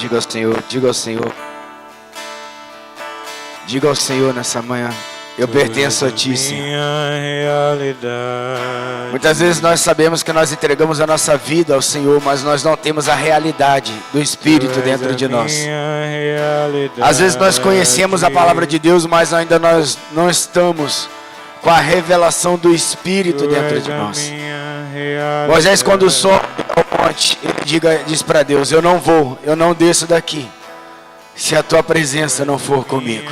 Diga ao Senhor, diga ao Senhor. Diga ao Senhor nessa manhã: eu pertenço a Ti, Senhor. Muitas vezes nós sabemos que nós entregamos a nossa vida ao Senhor, mas nós não temos a realidade do Espírito dentro de nós. Às vezes nós conhecemos a palavra de Deus, mas ainda nós não estamos com a revelação do Espírito dentro de nós. Moisés, quando sobe ao monte, ele diz para Deus: eu não vou, eu não desço daqui, se a Tua presença não for comigo.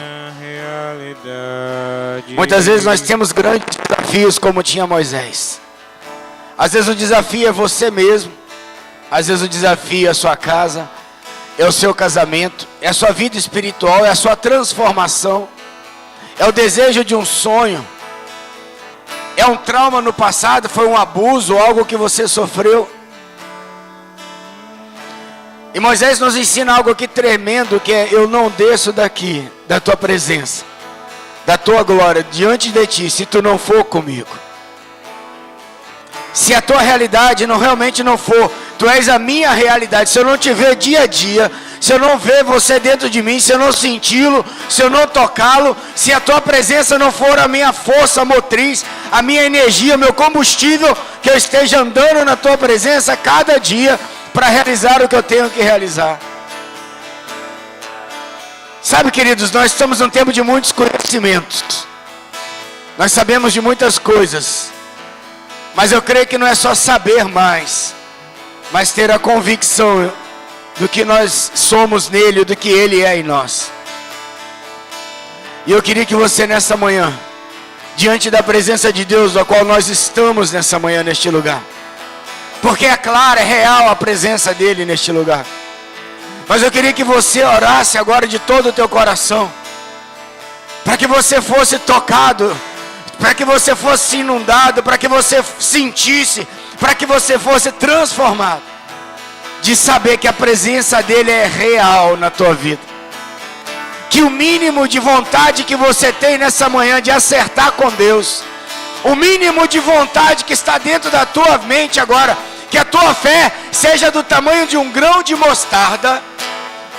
Muitas vezes nós temos grandes desafios como tinha Moisés. Às vezes o desafio é você mesmo. Às vezes o desafio é a sua casa, é o seu casamento, é a sua vida espiritual, é a sua transformação, é o desejo de um sonho, é um trauma no passado, foi um abuso, algo que você sofreu. E Moisés nos ensina algo aqui tremendo, que é: eu não desço daqui, da Tua presença, da Tua glória, diante de Ti, se Tu não for comigo. Se a Tua realidade realmente não for, Tu és a minha realidade. Se eu não te ver dia a dia, se eu não ver você dentro de mim, se eu não senti-lo, se eu não tocá-lo, se a Tua presença não for a minha força motriz, a minha energia, meu combustível, que eu esteja andando na Tua presença cada dia para realizar o que eu tenho que realizar. Sabe, queridos, nós estamos num tempo de muitos conhecimentos. Nós sabemos de muitas coisas. Mas eu creio que não é só saber mais, mas ter a convicção do que nós somos nele, do que ele é em nós. E eu queria que você nessa manhã, diante da presença de Deus, da qual nós estamos nessa manhã neste lugar, porque é clara, é real a presença dele neste lugar. Mas eu queria que você orasse agora de todo o teu coração, para que você fosse tocado, para que você fosse inundado, para que você sentisse, para que você fosse transformado, de saber que a presença dele é real na tua vida. Que o mínimo de vontade que você tem nessa manhã de acertar com Deus, o mínimo de vontade que está dentro da tua mente agora, que a tua fé seja do tamanho de um grão de mostarda,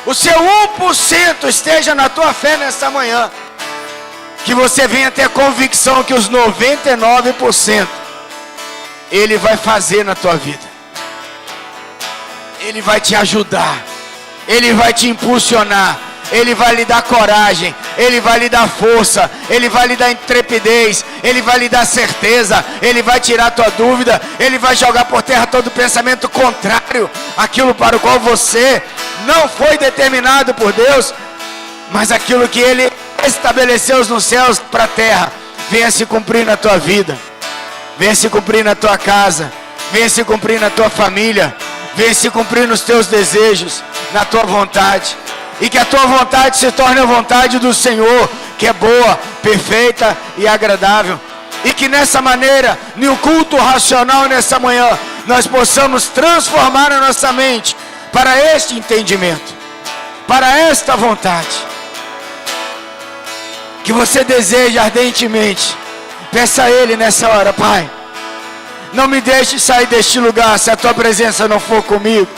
o seu 1% esteja na tua fé nessa manhã, que você venha ter convicção que os 99% Ele vai fazer na tua vida. Ele vai te ajudar, Ele vai te impulsionar, Ele vai lhe dar coragem, Ele vai lhe dar força, Ele vai lhe dar intrepidez, Ele vai lhe dar certeza, Ele vai tirar a tua dúvida, Ele vai jogar por terra todo pensamento contrário àquilo para o qual você não foi determinado por Deus, mas aquilo que Ele estabeleceu nos céus para a terra, venha se cumprir na tua vida, venha se cumprir na tua casa, venha se cumprir na tua família, venha se cumprir nos teus desejos, na tua vontade. E que a tua vontade se torne a vontade do Senhor, que é boa, perfeita e agradável. E que nessa maneira, no culto racional nessa manhã, nós possamos transformar a nossa mente para este entendimento, para esta vontade que você deseja ardentemente. Peça a Ele nessa hora: Pai, não me deixe sair deste lugar se a Tua presença não for comigo.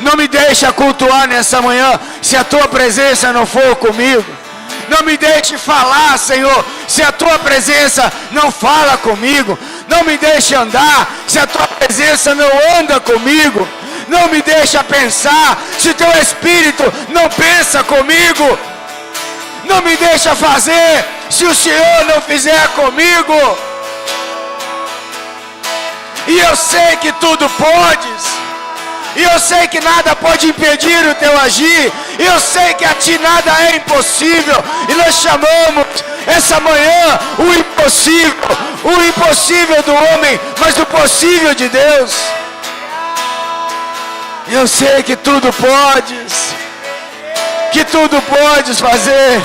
Não me deixe cultuar nessa manhã se a Tua presença não for comigo. Não me deixe falar, Senhor, se a Tua presença não fala comigo. Não me deixe andar se a Tua presença não anda comigo. Não me deixe pensar se o Teu Espírito não pensa comigo. Não me deixa fazer se o Senhor não fizer comigo. E eu sei que tudo podes, e eu sei que nada pode impedir o teu agir, e eu sei que a ti nada é impossível. E nós chamamos essa manhã o impossível do homem, mas o possível de Deus. Eu sei que tudo podes, que tudo podes fazer.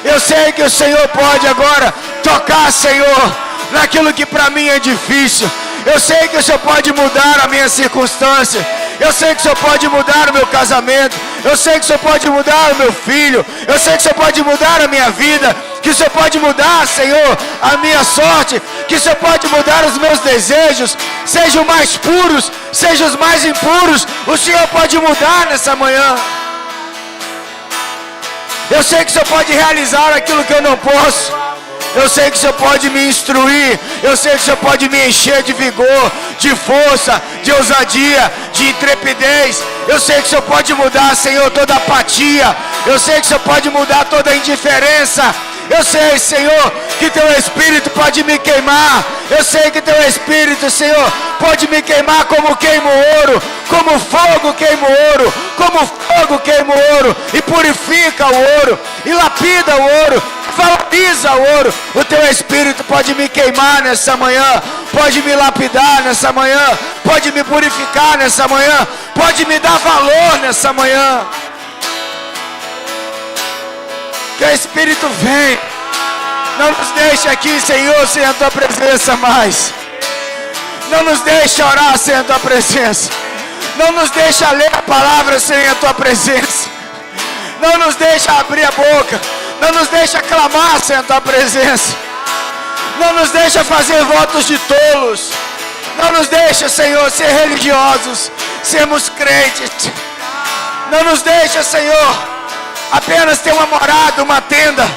Eu sei que o Senhor pode agora tocar, Senhor, naquilo que para mim é difícil. Eu sei que o Senhor pode mudar a minha circunstância. Eu sei que o Senhor pode mudar o meu casamento. Eu sei que o Senhor pode mudar o meu filho. Eu sei que o Senhor pode mudar a minha vida. que o Senhor pode mudar, Senhor, a minha sorte, que o Senhor pode mudar os meus desejos, sejam mais puros, sejam os mais impuros, o Senhor pode mudar nessa manhã. Eu sei que o Senhor pode realizar aquilo que eu não posso. Eu sei que o Senhor pode me instruir. Eu sei que o Senhor pode me encher de vigor, de força, de ousadia, de intrepidez. Eu sei que o Senhor pode mudar, Senhor, toda apatia. Eu sei que o Senhor pode mudar toda indiferença. Eu sei, Senhor, que Teu Espírito pode me queimar. Eu sei que Teu Espírito, Senhor, pode me queimar como queima o ouro, como fogo queima o ouro, como fogo queima o ouro, e purifica o ouro, e lapida o ouro, valoriza o ouro. O Teu Espírito pode me queimar nessa manhã, pode me lapidar nessa manhã, pode me purificar nessa manhã, pode me dar valor nessa manhã. Que o Espírito vem. Não nos deixe aqui, Senhor, sem a Tua presença mais. Não nos deixe orar sem a Tua presença. Não nos deixe ler a palavra sem a Tua presença. Não nos deixe abrir a boca. Não nos deixe clamar sem a Tua presença. Não nos deixe fazer votos de tolos. Não nos deixe, Senhor, ser religiosos, sermos crentes. Não nos deixe, Senhor, apenas ter uma morada, uma tenda.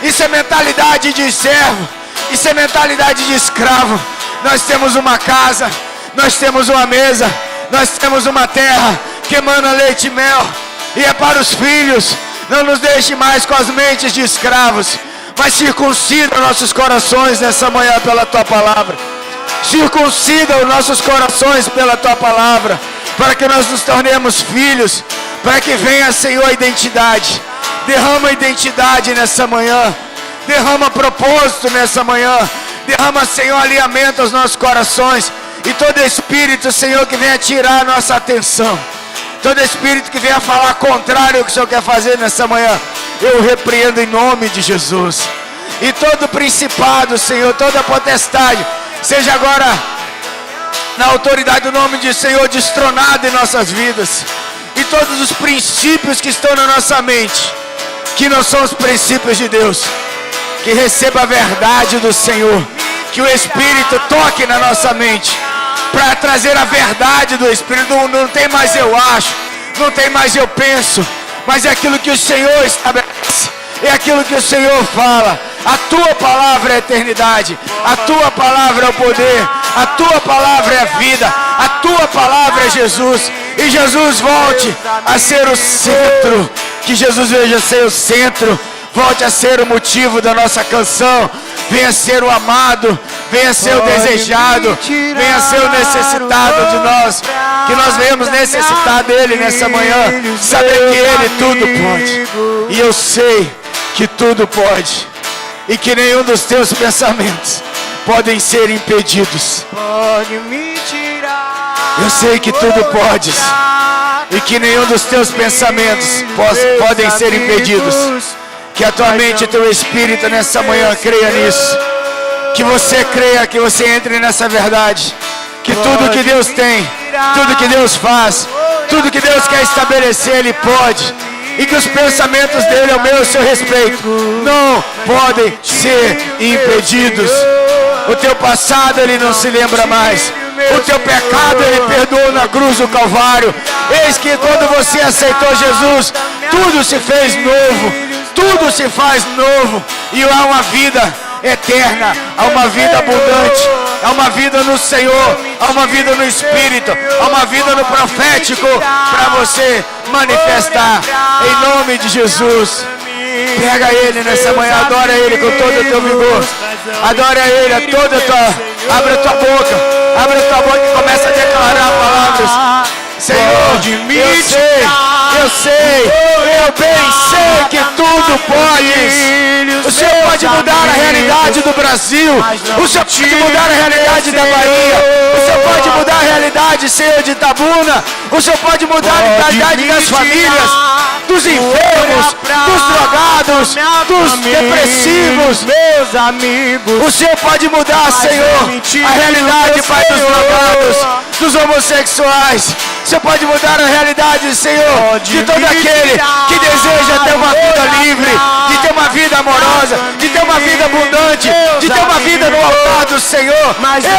Isso é mentalidade de servo. Isso é mentalidade de escravo. Nós temos uma casa, nós temos uma mesa, nós temos uma terra que emana leite e mel, e é para os filhos. Não nos deixe mais com as mentes de escravos, mas circuncida nossos corações nessa manhã pela Tua palavra. Circuncida os nossos corações pela Tua palavra, para que nós nos tornemos filhos, para que venha, Senhor, a identidade. Derrama a identidade nessa manhã. Derrama propósito nessa manhã. Derrama, Senhor, alinhamento aos nossos corações. E todo espírito, Senhor, que venha tirar a nossa atenção, todo espírito que venha falar contrário ao que o Senhor quer fazer nessa manhã, eu repreendo em nome de Jesus. E todo principado, Senhor, toda potestade, seja agora, na autoridade do nome de Senhor, destronado em nossas vidas. E todos os princípios que estão na nossa mente, que não são os princípios de Deus, que receba a verdade do Senhor, que o Espírito toque na nossa mente, para trazer a verdade do Espírito. Não tem mais eu acho, não tem mais eu penso, mas é aquilo que o Senhor estabelece, é aquilo que o Senhor fala. A Tua palavra é a eternidade, a Tua palavra é o poder, a Tua palavra é a vida, a Tua palavra é Jesus. E Jesus volte a ser o centro, que Jesus veja ser o centro, volte a ser o motivo da nossa canção. Venha ser o amado, venha ser o desejado, venha ser o necessitado de nós, que nós venhamos necessitar dele nessa manhã, saber que ele tudo pode, e eu sei que tudo pode, e que nenhum dos teus pensamentos podem ser impedidos. Eu sei que tudo podes, e que nenhum dos teus pensamentos podem ser impedidos. Que a tua mente e teu espírito nessa manhã creia nisso. Que você creia, que você entre nessa verdade. Que tudo que Deus tem, tudo que Deus faz, tudo que Deus quer estabelecer, Ele pode. E que os pensamentos dele ao meu e seu respeito não podem ser impedidos. O teu passado Ele não se lembra mais. O teu pecado Ele perdoou na cruz do Calvário. Eis que quando você aceitou Jesus, tudo se fez novo. Tudo se faz novo. E há uma vida eterna, há uma vida abundante, há uma vida no Senhor, há uma vida no Espírito, há uma vida no profético para você manifestar em nome de Jesus. Pega Ele nessa manhã, adora Ele com todo o teu vigor, adora Ele, a toda a tua, abre a tua boca e começa a declarar palavras. Senhor, eu sei, eu bem sei que tudo podes. O Senhor pode mudar a realidade do Brasil. O Senhor pode mudar a realidade da Bahia. O Senhor pode mudar a realidade, Senhor, de Itabuna. O Senhor pode mudar a realidade das famílias, dos enfermos, dos drogados, dos depressivos, meus amigos. O Senhor pode mudar, Senhor, a realidade, Pai, dos drogados, dos homossexuais. Você pode mudar a realidade, Senhor, de todo aquele que deseja ter uma vida livre, de ter uma vida amorosa, de ter uma vida abundante, de ter uma vida no altar do Senhor.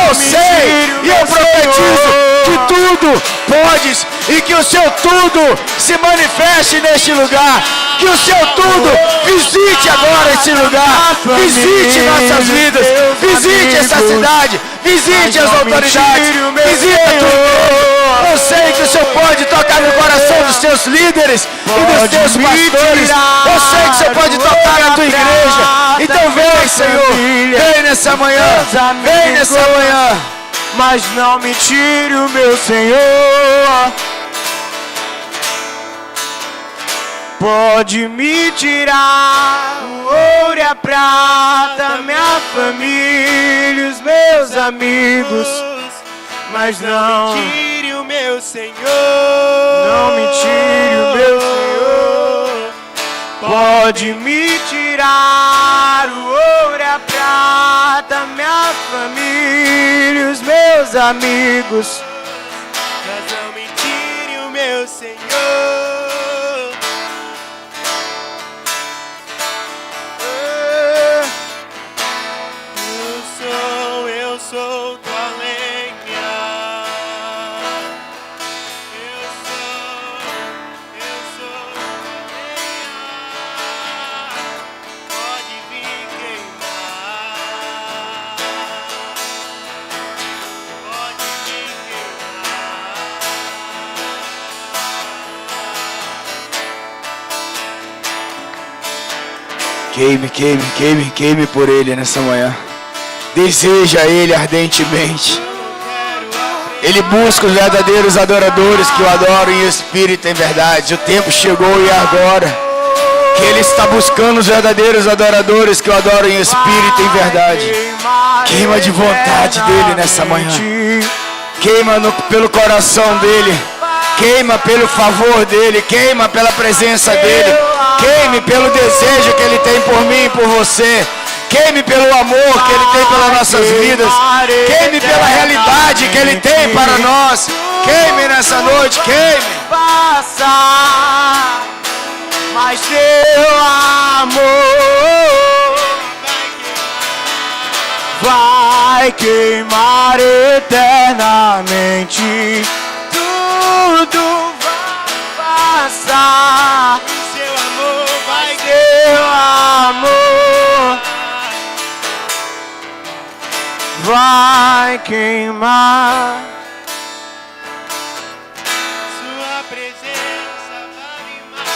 Eu sei e eu profetizo que tudo podes e que o seu tudo se manifeste neste lugar. Que o seu tudo visite agora esse lugar, visite nossas vidas, visite essa cidade, visite as autoridades, visita tudo. Eu sei que o Senhor pode tocar no coração dos seus líderes e dos teus pastores. Eu sei que o Senhor pode tocar na tua igreja. Então vem, Senhor, vem nessa manhã, vem nessa manhã. Mas não me tire o meu Senhor. Pode me tirar o ouro e a prata, minha família, os meus amigos, mas não me tire o meu Senhor. Não me tire o meu Senhor. Pode me tirar o ouro e a prata, minha família, os meus amigos, mas não me tire o meu Senhor. Eu sou tua lenha. Eu sou lenha. Pode vir queimar. Pode vir Queime, queime por ele nessa manhã. Deseja ele ardentemente. Ele busca os verdadeiros adoradores que o adoram em espírito e em verdade. O tempo chegou e é agora que ele está buscando os verdadeiros adoradores que o adoram em espírito e em verdade. Queima de vontade dele nessa manhã. Queima pelo coração dele. Queima pelo favor dele. Queima pela presença dele. Queime pelo desejo que ele tem por mim e por você. Queime pelo amor que ele tem pelas nossas vidas. Queime pela realidade que ele tem para nós. Queime nessa noite, queime. Passa, mas teu amor vai queimar eternamente. Tudo vai passar. Seu amor vai, teu amor vai queimar. Sua presença vale mais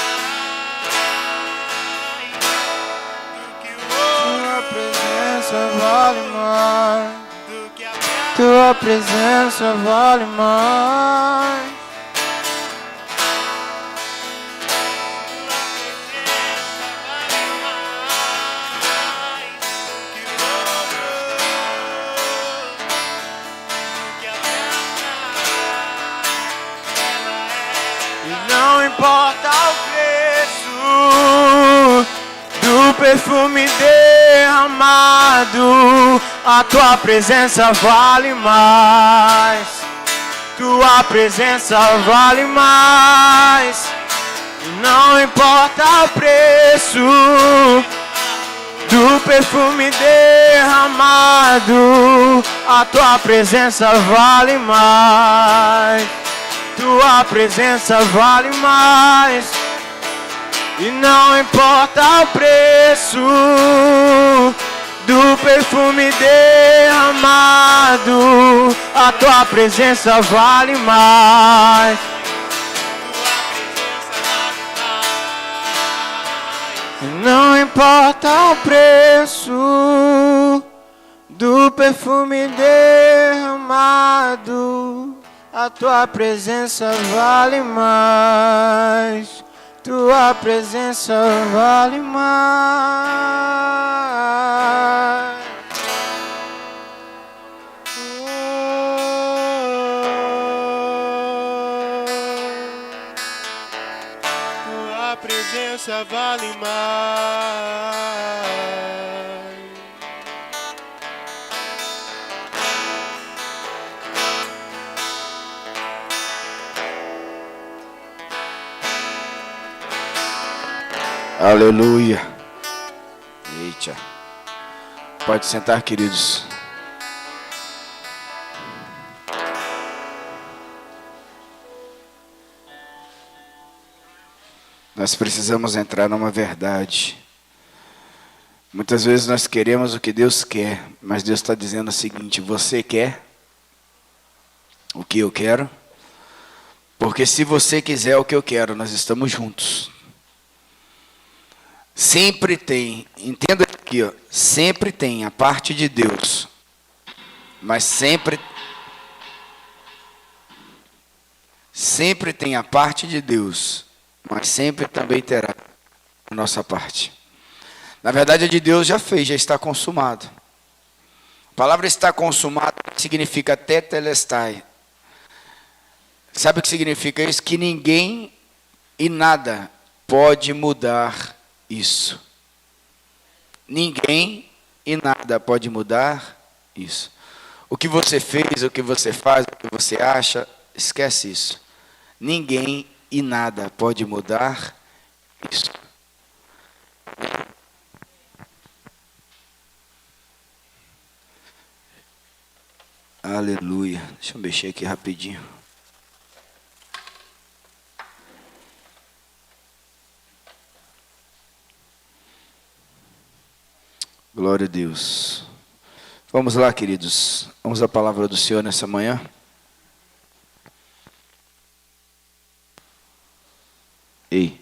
do que o ouro. Sua presença vale mais do que a prata. Tua presença vale mais. Não importa o preço do perfume derramado, a tua presença vale mais. Tua presença vale mais. Não importa o preço do perfume derramado, a tua presença vale mais. Tua presença vale mais. E não importa o preço do perfume derramado, a tua presença vale mais. E não importa o preço do perfume derramado, a tua presença vale mais. Tua presença vale mais. Tua presença vale mais. Aleluia. Eita. Pode sentar, queridos. Nós precisamos entrar numa verdade. Muitas vezes nós queremos o que Deus quer, mas Deus está dizendo o seguinte: você quer o que eu quero? Porque se você quiser o que eu quero, nós estamos juntos. Sempre tem, entenda aqui, ó, sempre tem a parte de Deus, mas sempre tem a parte de Deus, mas sempre também terá a nossa parte. Na verdade, a de Deus já fez, já está consumado. A palavra está consumado significa tetelestai. Sabe o que significa isso? Que ninguém e nada pode mudar isso. Ninguém e nada pode mudar isso. O que você fez, o que você faz, o que você acha, esquece isso. Ninguém e nada pode mudar isso. Aleluia. Deixa eu mexer aqui rapidinho. Glória a Deus. Vamos lá, queridos. Vamos à palavra do Senhor nessa manhã. Ei.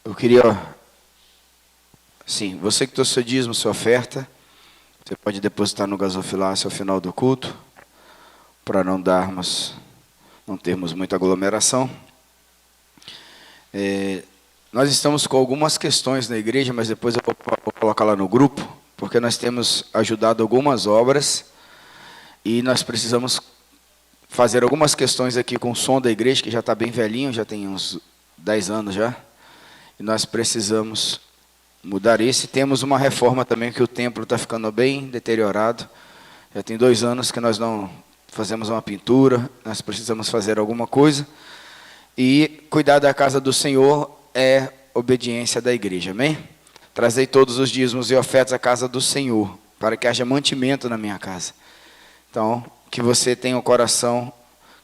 Eu queria, sim, você que trouxe seu dízimo, sua oferta, você pode depositar no gasofilácio ao final do culto, para não termos muita aglomeração. Nós estamos com algumas questões na igreja, mas depois eu vou colocar lá no grupo, porque nós temos ajudado algumas obras e nós precisamos fazer algumas questões aqui com o som da igreja, que já está bem velhinho, já tem uns 10 anos já, e nós precisamos mudar isso. E temos uma reforma também, que o templo está ficando bem deteriorado, já tem 2 anos que nós não fazemos uma pintura, nós precisamos fazer alguma coisa. E cuidar da casa do Senhor é obediência da igreja, amém? Trazei todos os dízimos e ofertas à casa do Senhor, para que haja mantimento na minha casa. Então, que você tenha um coração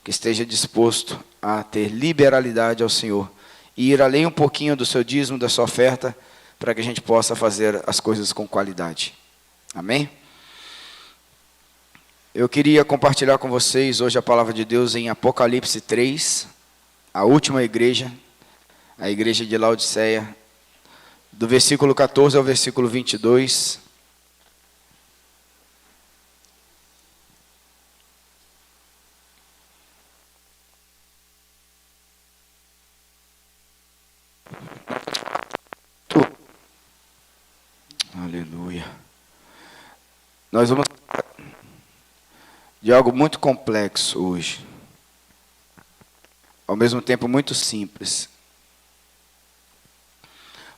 que esteja disposto a ter liberalidade ao Senhor, e ir além um pouquinho do seu dízimo, da sua oferta, para que a gente possa fazer as coisas com qualidade. Amém? Eu queria compartilhar com vocês hoje a palavra de Deus em Apocalipse 3, a última igreja, a igreja de Laodiceia, do versículo 14 ao versículo 22. Aleluia. Nós vamos falar de algo muito complexo hoje. Ao mesmo tempo muito simples.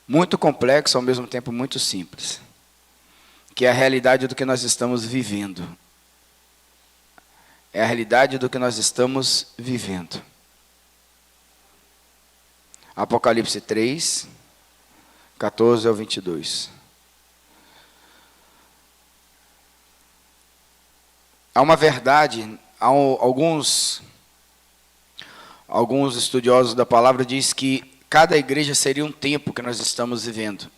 Muito complexo, ao mesmo tempo muito simples. Que é a realidade do que nós estamos vivendo. É a realidade do que nós estamos vivendo. Apocalipse 3, 14 ao 22. Há uma verdade, alguns estudiosos da palavra dizem que cada igreja seria um tempo que nós estamos vivendo.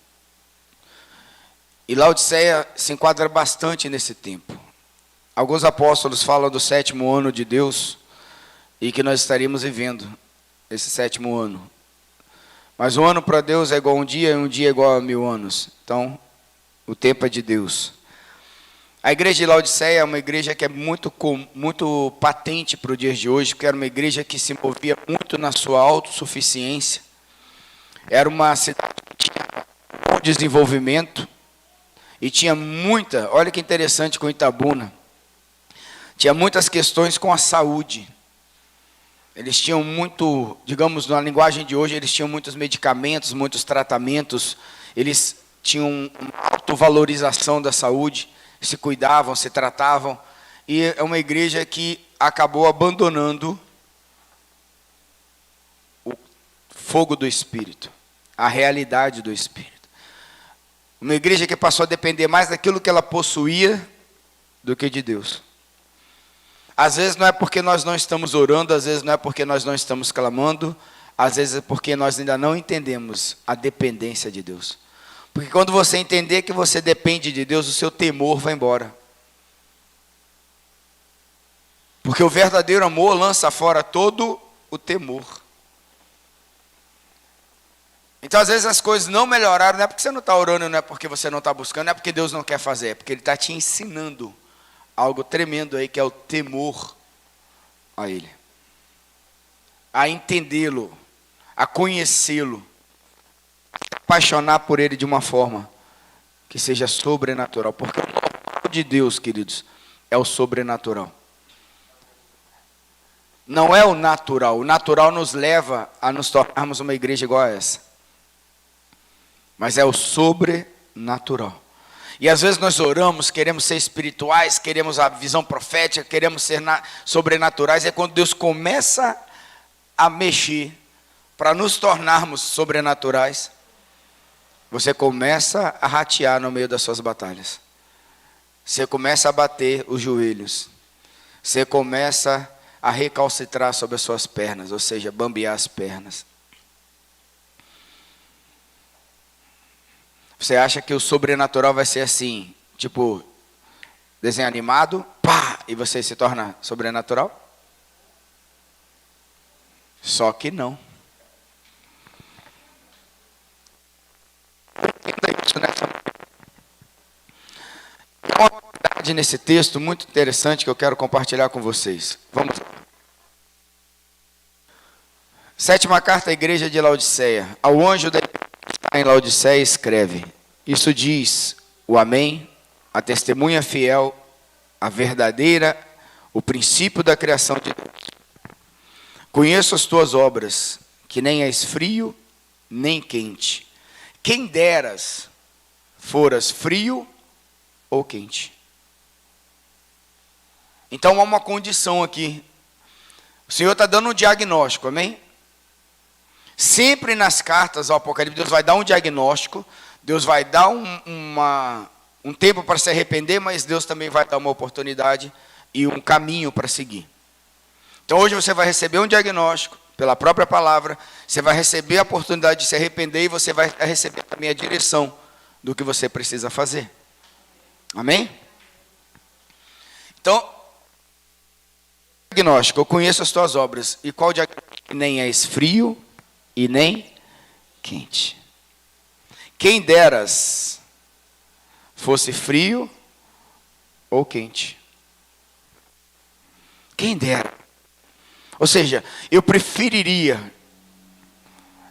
E Laodiceia se enquadra bastante nesse tempo. Alguns apóstolos falam do 7º ano de Deus e que nós estaríamos vivendo esse 7º ano. Mas um ano para Deus é igual a um dia, e um dia é igual a 1000 anos. Então, o tempo é de Deus. A igreja de Laodiceia é uma igreja que é muito patente para o dia de hoje, porque era uma igreja que se movia muito na sua autossuficiência. Era uma cidade que tinha um desenvolvimento e tinha muita, olha que interessante com Itabuna, tinha muitas questões com a saúde. Eles tinham muito, digamos, na linguagem de hoje, eles tinham muitos medicamentos, muitos tratamentos, eles tinham uma autovalorização da saúde, se cuidavam, se tratavam, e é uma igreja que acabou abandonando o fogo do Espírito, a realidade do Espírito. Uma igreja que passou a depender mais daquilo que ela possuía do que de Deus. Às vezes não é porque nós não estamos orando, às vezes não é porque nós não estamos clamando, às vezes é porque nós ainda não entendemos a dependência de Deus. Porque quando você entender que você depende de Deus, o seu temor vai embora. Porque o verdadeiro amor lança fora todo o temor. Então, às vezes, as coisas não melhoraram, não é porque você não está orando, não é porque você não está buscando, não é porque Deus não quer fazer, é porque Ele está te ensinando algo tremendo aí, que é o temor a Ele. A entendê-lo, a conhecê-lo, a se apaixonar por Ele de uma forma que seja sobrenatural. Porque o normal de Deus, queridos, é o sobrenatural. Não é o natural. O natural nos leva a nos tornarmos uma igreja igual a essa. Mas é o sobrenatural. E às vezes nós oramos, queremos ser espirituais, queremos a visão profética, queremos ser sobrenaturais. É quando Deus começa a mexer para nos tornarmos sobrenaturais, você começa a ratear no meio das suas batalhas. Você começa a bater os joelhos. Você começa a recalcitrar sobre as suas pernas, ou seja, bambear as pernas. Você acha que o sobrenatural vai ser assim, tipo, desenho animado, pá, e você se torna sobrenatural? Só que não. Entenda isso, né? Há uma verdade nesse texto muito interessante que eu quero compartilhar com vocês. Vamos lá. Sétima carta à igreja de Laodiceia. Ao anjo da igreja que está em Laodiceia escreve: isso diz o Amém, a testemunha fiel, a verdadeira, o princípio da criação de Deus. Conheço as tuas obras, que nem és frio, nem quente. Quem deras foras frio ou quente. Então há uma condição aqui. O Senhor está dando um diagnóstico, amém? Sempre nas cartas ao Apocalipse, Deus vai dar um diagnóstico, Deus vai dar um tempo para se arrepender, mas Deus também vai dar uma oportunidade e um caminho para seguir. Então hoje você vai receber um diagnóstico pela própria palavra, você vai receber a oportunidade de se arrepender e você vai receber também a direção do que você precisa fazer. Amém? Então, diagnóstico, eu conheço as tuas obras. E qual diagnóstico? Nem és frio e nem quente. Quem deras fosse frio ou quente. Quem dera. Ou seja, eu preferiria,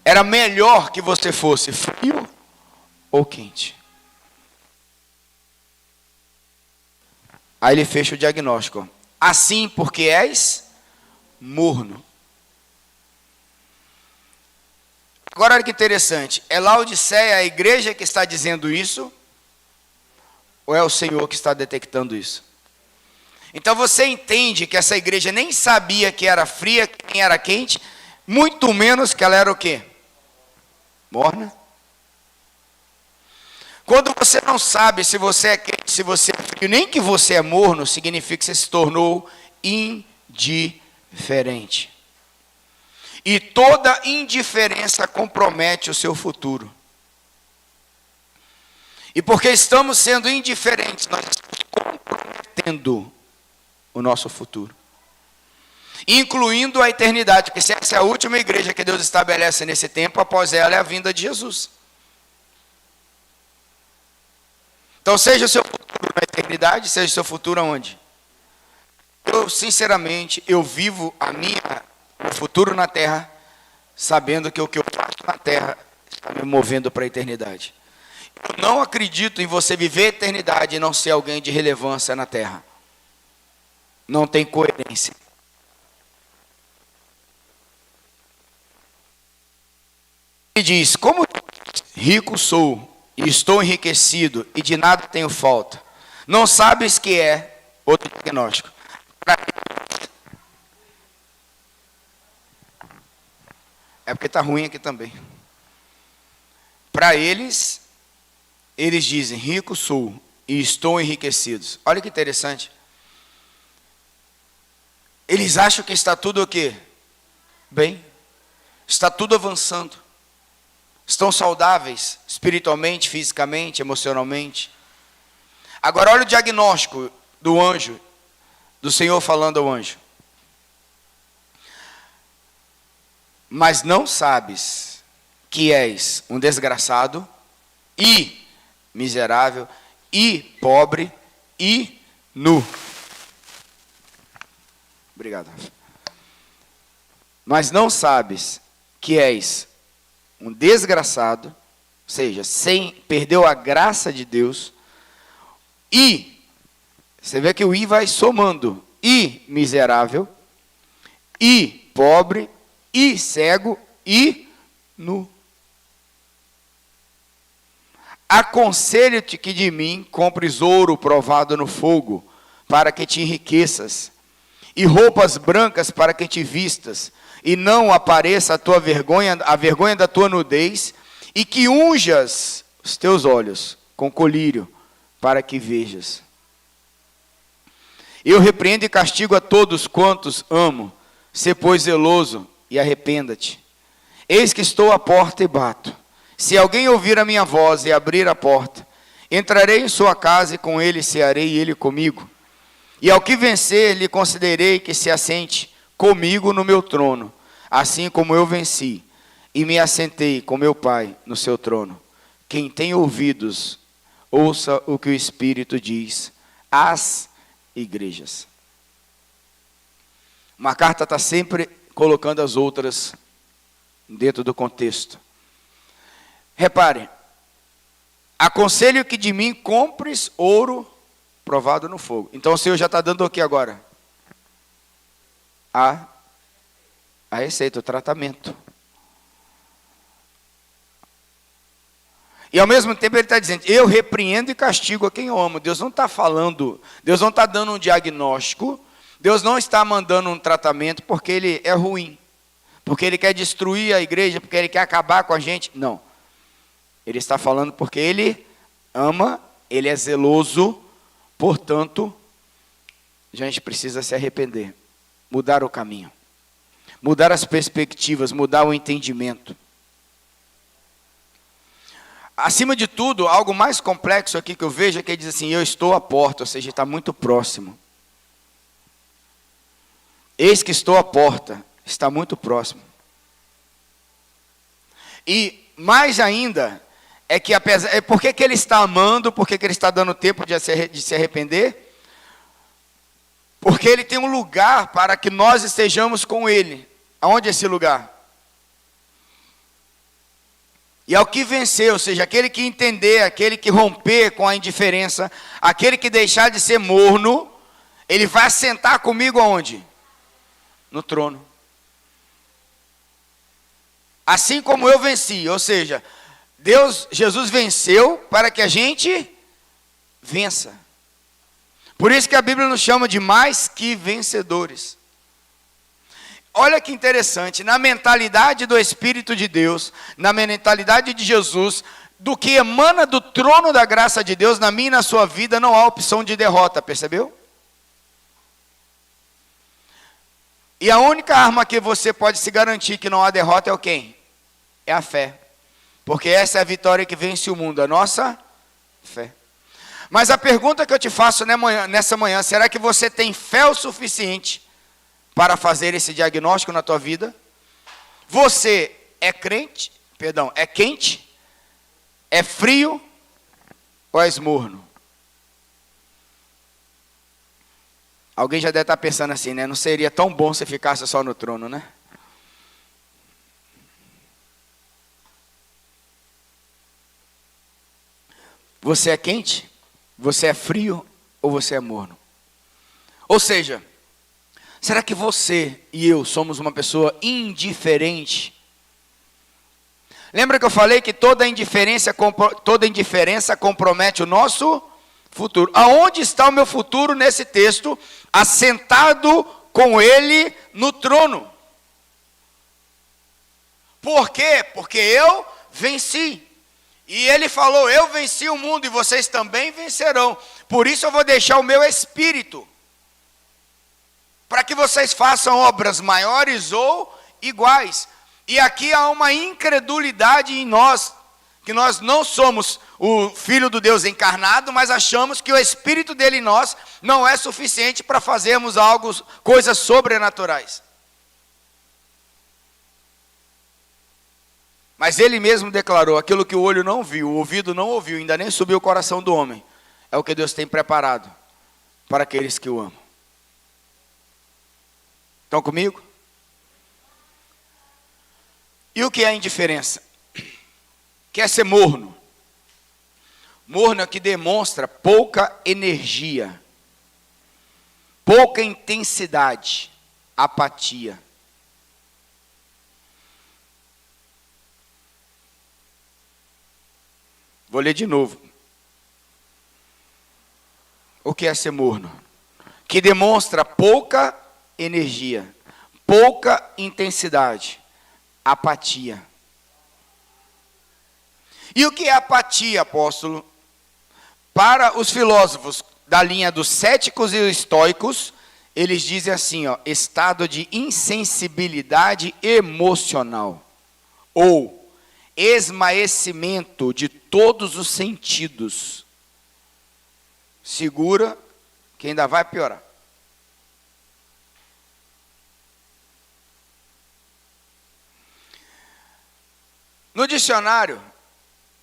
era melhor que você fosse frio ou quente. Aí ele fecha o diagnóstico. Assim, porque és morno. Agora olha que interessante. É Laodiceia a igreja que está dizendo isso? Ou é o Senhor que está detectando isso? Então você entende que essa igreja nem sabia que era fria, que era quente, muito menos que ela era o quê? Morna. Quando você não sabe se você é quente, se você é frio, nem que você é morno, significa que você se tornou indiferente. E toda indiferença compromete o seu futuro. E porque estamos sendo indiferentes, nós estamos comprometendo o nosso futuro. Incluindo a eternidade, porque essa é a última igreja que Deus estabelece nesse tempo, após ela é a vinda de Jesus. Então, seja o seu futuro na eternidade, seja o seu futuro aonde? Eu, sinceramente, eu vivo o futuro na terra, sabendo que o que eu faço na terra está me movendo para a eternidade. Eu não acredito em você viver a eternidade e não ser alguém de relevância na terra. Não tem coerência. Ele diz: como rico sou, e estou enriquecido, e de nada tenho falta. Não sabes que é outro diagnóstico. porque está ruim aqui também. Para eles dizem, rico sou e estou enriquecidos. Olha que interessante. Eles acham que está tudo o quê? Bem. Está tudo avançando. Estão saudáveis, espiritualmente, fisicamente, emocionalmente. Agora olha o diagnóstico do anjo, do Senhor falando ao anjo. Mas não sabes que és um desgraçado e miserável e pobre e nu. Obrigado. Mas não sabes que és um desgraçado, ou seja, perdeu a graça de Deus, e, você vê que o i vai somando, e miserável, e pobre, e cego, e nu. Aconselho-te que de mim compres ouro provado no fogo, para que te enriqueças, e roupas brancas para que te vistas, e não apareça a vergonha da tua nudez, e que unjas os teus olhos com colírio, para que vejas. Eu repreendo e castigo a todos quantos amo, sê pois zeloso e arrependa-te. Eis que estou à porta e bato. Se alguém ouvir a minha voz e abrir a porta, entrarei em sua casa e com ele cearei e ele comigo. E ao que vencer, lhe concederei que se assente comigo no meu trono, assim como eu venci e me assentei com meu Pai no seu trono. Quem tem ouvidos, ouça o que o Espírito diz às igrejas. Uma carta está sempre colocando as outras dentro do contexto. Repare, aconselho que de mim compres ouro provado no fogo. Então o Senhor já está dando o que agora? A receita, o tratamento. E ao mesmo tempo ele está dizendo, eu repreendo e castigo a quem eu amo. Deus não está falando, Deus não está dando um diagnóstico, Deus não está mandando um tratamento porque ele é ruim, porque ele quer destruir a igreja, porque ele quer acabar com a gente. Não. Ele está falando porque ele ama, ele é zeloso, portanto, a gente precisa se arrepender, mudar o caminho, mudar as perspectivas, mudar o entendimento. Acima de tudo, algo mais complexo aqui que eu vejo é que ele diz assim, eu estou à porta, ou seja, está muito próximo. Eis que estou à porta, está muito próximo. E mais ainda, é que por que ele está amando, por que ele está dando tempo de se arrepender? Porque ele tem um lugar para que nós estejamos com ele. Aonde é esse lugar? E ao que vencer, ou seja, aquele que entender, aquele que romper com a indiferença, aquele que deixar de ser morno, ele vai sentar comigo aonde? No trono. Assim como eu venci, ou seja, Jesus venceu para que a gente vença. Por isso que a Bíblia nos chama de mais que vencedores. Olha que interessante, na mentalidade do Espírito de Deus, na mentalidade de Jesus, do que emana do trono da graça de Deus, na minha e na sua vida, não há opção de derrota, percebeu? E a única arma que você pode se garantir que não há derrota é o quem? É a fé. Porque essa é a vitória que vence o mundo, a nossa fé. Mas a pergunta que eu te faço nessa manhã, será que você tem fé o suficiente para fazer esse diagnóstico na tua vida? Você é crente, é quente, é frio ou é morno? Alguém já deve estar pensando assim, né? Não seria tão bom se ficasse só no trono, né? Você é quente? Você é frio ou você é morno? Ou seja, será que você e eu somos uma pessoa indiferente? Lembra que eu falei que toda indiferença compromete o nosso futuro. Aonde está o meu futuro nesse texto? Assentado com ele no trono. Por quê? Porque eu venci. E ele falou, eu venci o mundo e vocês também vencerão. Por isso eu vou deixar o meu espírito, para que vocês façam obras maiores ou iguais. E aqui há uma incredulidade em nós, que nós não somos o Filho do Deus encarnado, mas achamos que o Espírito dele em nós não é suficiente para fazermos coisas sobrenaturais. Mas ele mesmo declarou, aquilo que o olho não viu, o ouvido não ouviu, ainda nem subiu o coração do homem, é o que Deus tem preparado para aqueles que o amam. Estão comigo? E o que é indiferença? Que é ser morno. Morno é que demonstra pouca energia, pouca intensidade, apatia. Vou ler de novo. O que é ser morno? Que demonstra pouca energia, pouca intensidade, apatia. E o que é apatia, apóstolo? Para os filósofos da linha dos céticos e estoicos, eles dizem assim, ó, estado de insensibilidade emocional, ou esmaecimento de todos os sentidos. Segura, que ainda vai piorar. No dicionário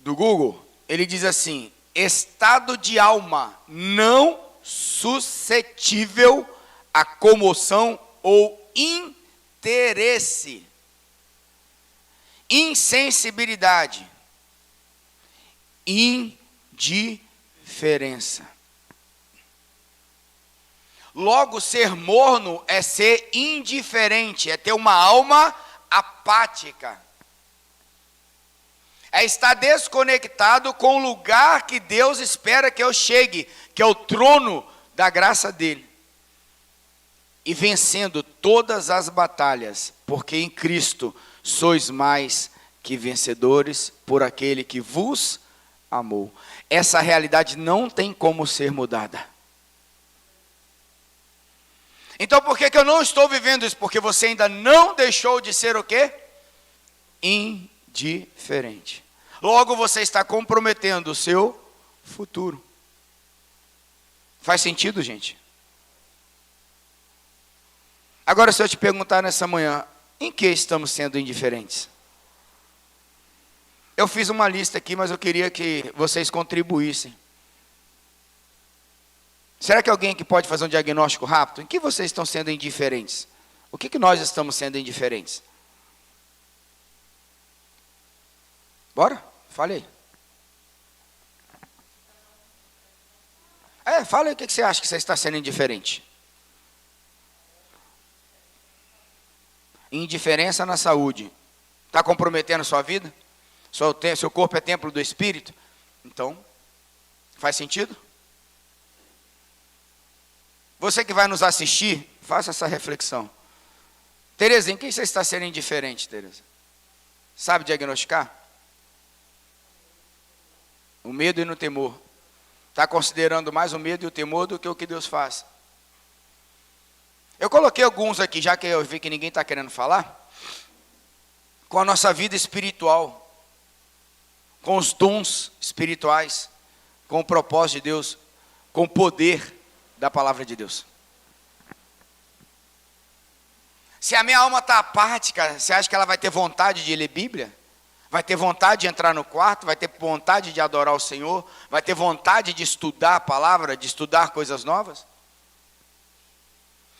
do Google, ele diz assim, estado de alma não suscetível a comoção ou interesse. Insensibilidade, indiferença. Logo, ser morno é ser indiferente, é ter uma alma apática. É estar desconectado com o lugar que Deus espera que eu chegue, que é o trono da graça dele. E vencendo todas as batalhas, porque em Cristo sois mais que vencedores por aquele que vos amou. Essa realidade não tem como ser mudada. Então por que eu não estou vivendo isso? Porque você ainda não deixou de ser o quê? Indiferente. Logo você está comprometendo o seu futuro. Faz sentido, gente? Agora se eu te perguntar nessa manhã, em que estamos sendo indiferentes? Eu fiz uma lista aqui, mas eu queria que vocês contribuíssem. Será que alguém aqui pode fazer um diagnóstico rápido? Em que vocês estão sendo indiferentes? O que nós estamos sendo indiferentes? Bora? Fale aí. Fala aí o que você acha que você está sendo indiferente. Indiferença na saúde. Está comprometendo sua vida? Seu corpo é templo do Espírito? Então, faz sentido? Você que vai nos assistir, faça essa reflexão. Tereza, em quem você está sendo indiferente, Tereza? Sabe diagnosticar? O medo e no temor. Está considerando mais o medo e o temor do que o que Deus faz. Eu coloquei alguns aqui, já que eu vi que ninguém está querendo falar. Com a nossa vida espiritual. Com os dons espirituais. Com o propósito de Deus. Com o poder da palavra de Deus. Se a minha alma está apática, você acha que ela vai ter vontade de ler Bíblia? Vai ter vontade de entrar no quarto? Vai ter vontade de adorar o Senhor? Vai ter vontade de estudar a palavra, de estudar coisas novas?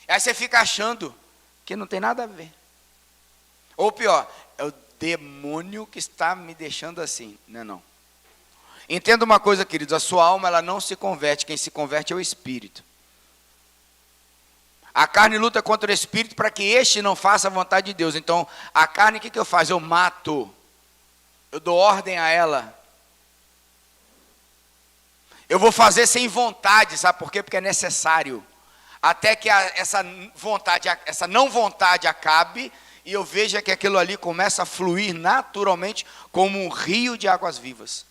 Aí você fica achando que não tem nada a ver. Ou pior, é o demônio que está me deixando assim. Não. Entenda uma coisa, queridos, a sua alma ela não se converte, quem se converte é o Espírito. A carne luta contra o Espírito para que este não faça a vontade de Deus. Então, a carne, o que eu faço? Eu mato. Eu dou ordem a ela. Eu vou fazer sem vontade, sabe por quê? Porque é necessário. Até que essa não vontade acabe, e eu vejo que aquilo ali começa a fluir naturalmente como um rio de águas vivas.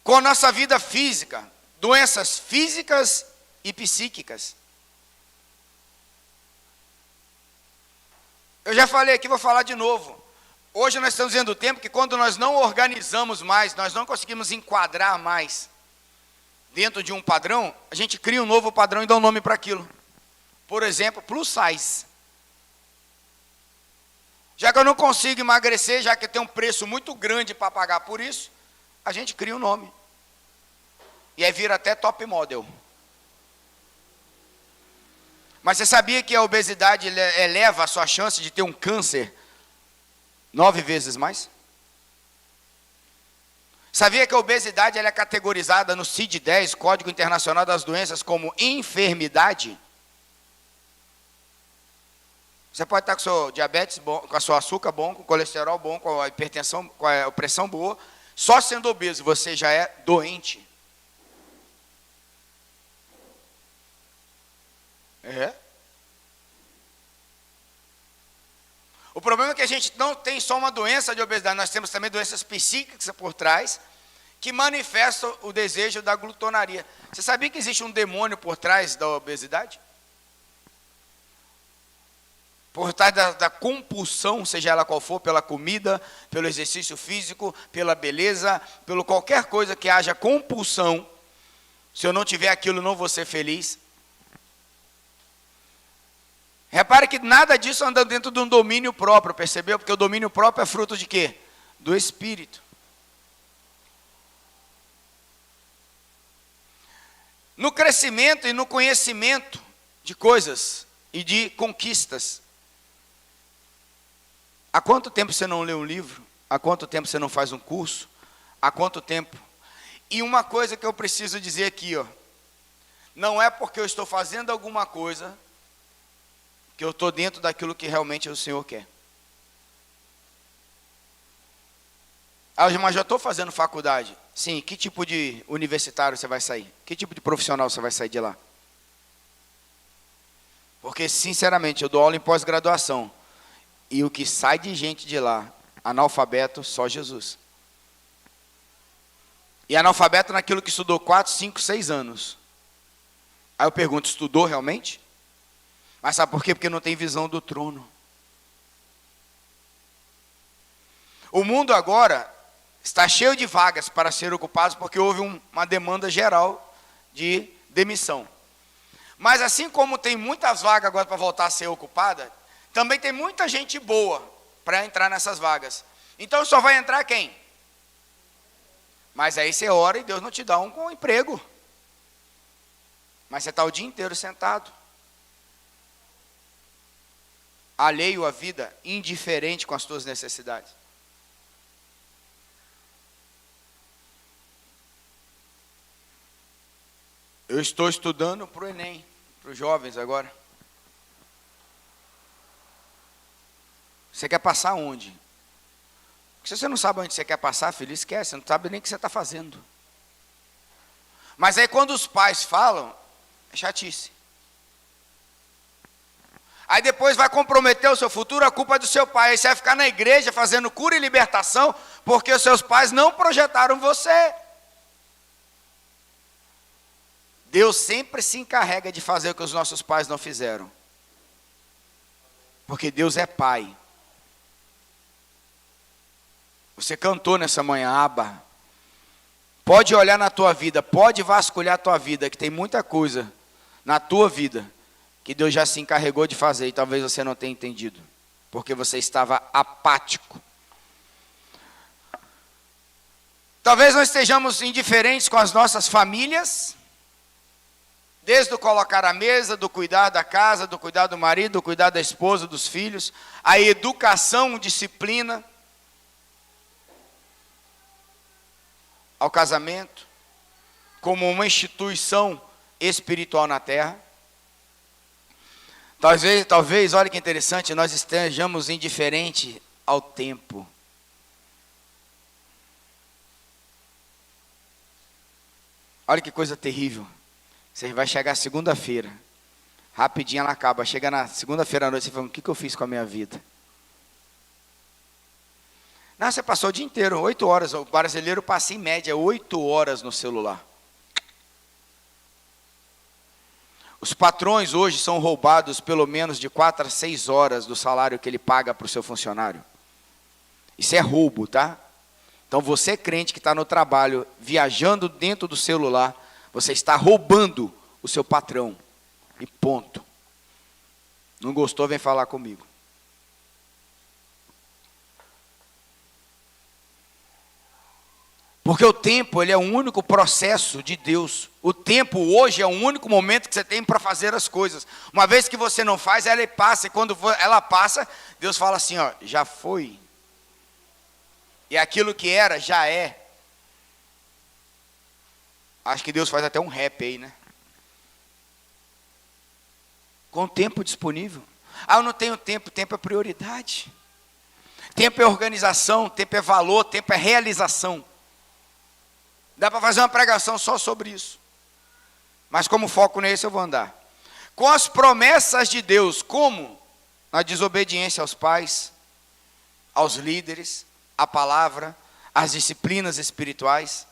Com a nossa vida física, doenças físicas e psíquicas. Eu já falei aqui, vou falar de novo. Hoje nós estamos vendo o tempo que quando nós não organizamos mais, nós não conseguimos enquadrar mais dentro de um padrão, a gente cria um novo padrão e dá um nome para aquilo. Por exemplo, plus size. Já que eu não consigo emagrecer, já que tem um preço muito grande para pagar por isso, a gente cria um nome. E aí vira até top model. Mas você sabia que a obesidade eleva a sua chance de ter um câncer 9 vezes mais? Sabia que a obesidade ela é categorizada no CID-10, Código Internacional das Doenças, como enfermidade? Você pode estar com o seu diabetes bom, com a sua açúcar bom, com o colesterol bom, com a hipertensão, com a pressão boa. Só sendo obeso você já é doente. É. O problema é que a gente não tem só uma doença de obesidade, nós temos também doenças psíquicas por trás, que manifestam o desejo da glutonaria. Você sabia que existe um demônio por trás da obesidade? Por trás da compulsão, seja ela qual for, pela comida, pelo exercício físico, pela beleza, pelo qualquer coisa que haja compulsão. Se eu não tiver aquilo, não vou ser feliz. Repare que nada disso anda dentro de um domínio próprio, percebeu? Porque o domínio próprio é fruto de quê? Do Espírito. No crescimento e no conhecimento de coisas e de conquistas. Há quanto tempo você não lê um livro? Há quanto tempo você não faz um curso? Há quanto tempo? E uma coisa que eu preciso dizer aqui, ó, não é porque eu estou fazendo alguma coisa que eu estou dentro daquilo que realmente o Senhor quer. Mas já estou fazendo faculdade. Sim, que tipo de universitário você vai sair? Que tipo de profissional você vai sair de lá? Porque, sinceramente, eu dou aula em pós-graduação. E o que sai de gente de lá, analfabeto, só Jesus. E analfabeto naquilo que estudou 4, 5, 6 anos. Aí eu pergunto, estudou realmente? Mas sabe por quê? Porque não tem visão do trono. O mundo agora está cheio de vagas para ser ocupadas porque houve uma demanda geral de demissão. Mas assim como tem muitas vagas agora para voltar a ser ocupada, também tem muita gente boa para entrar nessas vagas. Então só vai entrar quem? Mas aí você ora e Deus não te dá um emprego. Mas você está o dia inteiro sentado. Alheio à vida, indiferente com as tuas necessidades. Eu estou estudando para o Enem, para os jovens agora. Você quer passar onde? Porque se você não sabe onde você quer passar, filho, esquece, você não sabe nem o que você está fazendo. Mas aí quando os pais falam, é chatice. Aí depois vai comprometer o seu futuro, a culpa é do seu pai. Aí você vai ficar na igreja fazendo cura e libertação, porque os seus pais não projetaram você. Deus sempre se encarrega de fazer o que os nossos pais não fizeram. Porque Deus é pai. Você cantou nessa manhã, Abba. Pode olhar na tua vida, pode vasculhar a tua vida, que tem muita coisa na tua vida que Deus já se encarregou de fazer e talvez você não tenha entendido, porque você estava apático. Talvez nós estejamos indiferentes com as nossas famílias, desde o colocar a mesa, do cuidar da casa, do cuidar do marido, do cuidar da esposa, dos filhos, a educação, disciplina, ao casamento, como uma instituição espiritual na terra. Talvez, olha que interessante, nós estejamos indiferentes ao tempo. Olha que coisa terrível. Você vai chegar segunda-feira, Rapidinho ela acaba. Chega na segunda-feira à noite, você fala, o que eu fiz com a minha vida? Não, você passou o dia inteiro, 8 horas. O brasileiro passa em média 8 horas no celular. Os patrões hoje são roubados pelo menos de 4 a 6 horas do salário que ele paga para o seu funcionário. Isso é roubo, tá? Então você crente que está no trabalho, viajando dentro do celular, você está roubando o seu patrão. E ponto. Não gostou, vem falar comigo. Porque o tempo, ele é o único processo de Deus. O tempo hoje é o único momento que você tem para fazer as coisas. Uma vez que você não faz, ela passa. E quando ela passa, Deus fala assim, ó, já foi. E aquilo que era, já é. Acho que Deus faz até um rap aí, né? Com o tempo disponível. Ah, eu não tenho tempo. Tempo é prioridade. Tempo é organização, tempo é valor, tempo é realização. Dá para fazer uma pregação só sobre isso. Mas como foco nesse eu vou andar. Com as promessas de Deus, como? Na desobediência aos pais, aos líderes, à palavra, às disciplinas espirituais,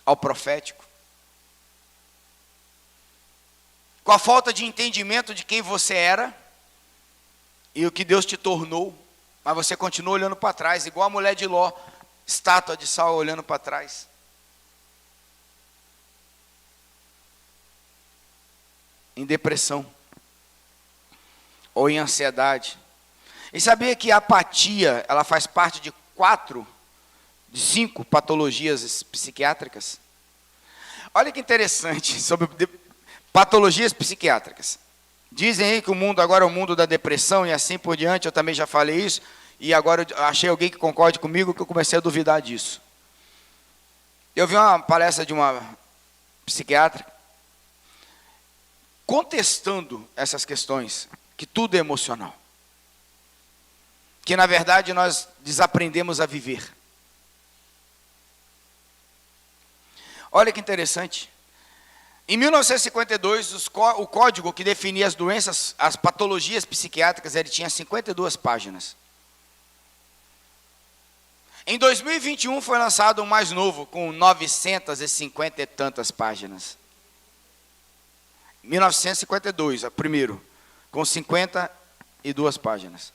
ao profético. Com a falta de entendimento de quem você era e o que Deus te tornou, mas você continua olhando para trás, igual a mulher de Ló, estátua de sal olhando para trás. Em depressão ou em ansiedade. E sabia que a apatia, ela faz parte de 5 patologias psiquiátricas? Olha que interessante sobre patologias psiquiátricas. Dizem aí que o mundo agora é o mundo da depressão e assim por diante, eu também já falei isso, e agora eu achei alguém que concorde comigo que eu comecei a duvidar disso. Eu vi uma palestra de uma psiquiatra contestando essas questões, que tudo é emocional. Que na verdade nós desaprendemos a viver. Olha que interessante. Em 1952, o código que definia as doenças, as patologias psiquiátricas, ele tinha 52 páginas. Em 2021 foi lançado um mais novo, com 950 e tantas páginas. 1952, o primeiro, com 52 páginas.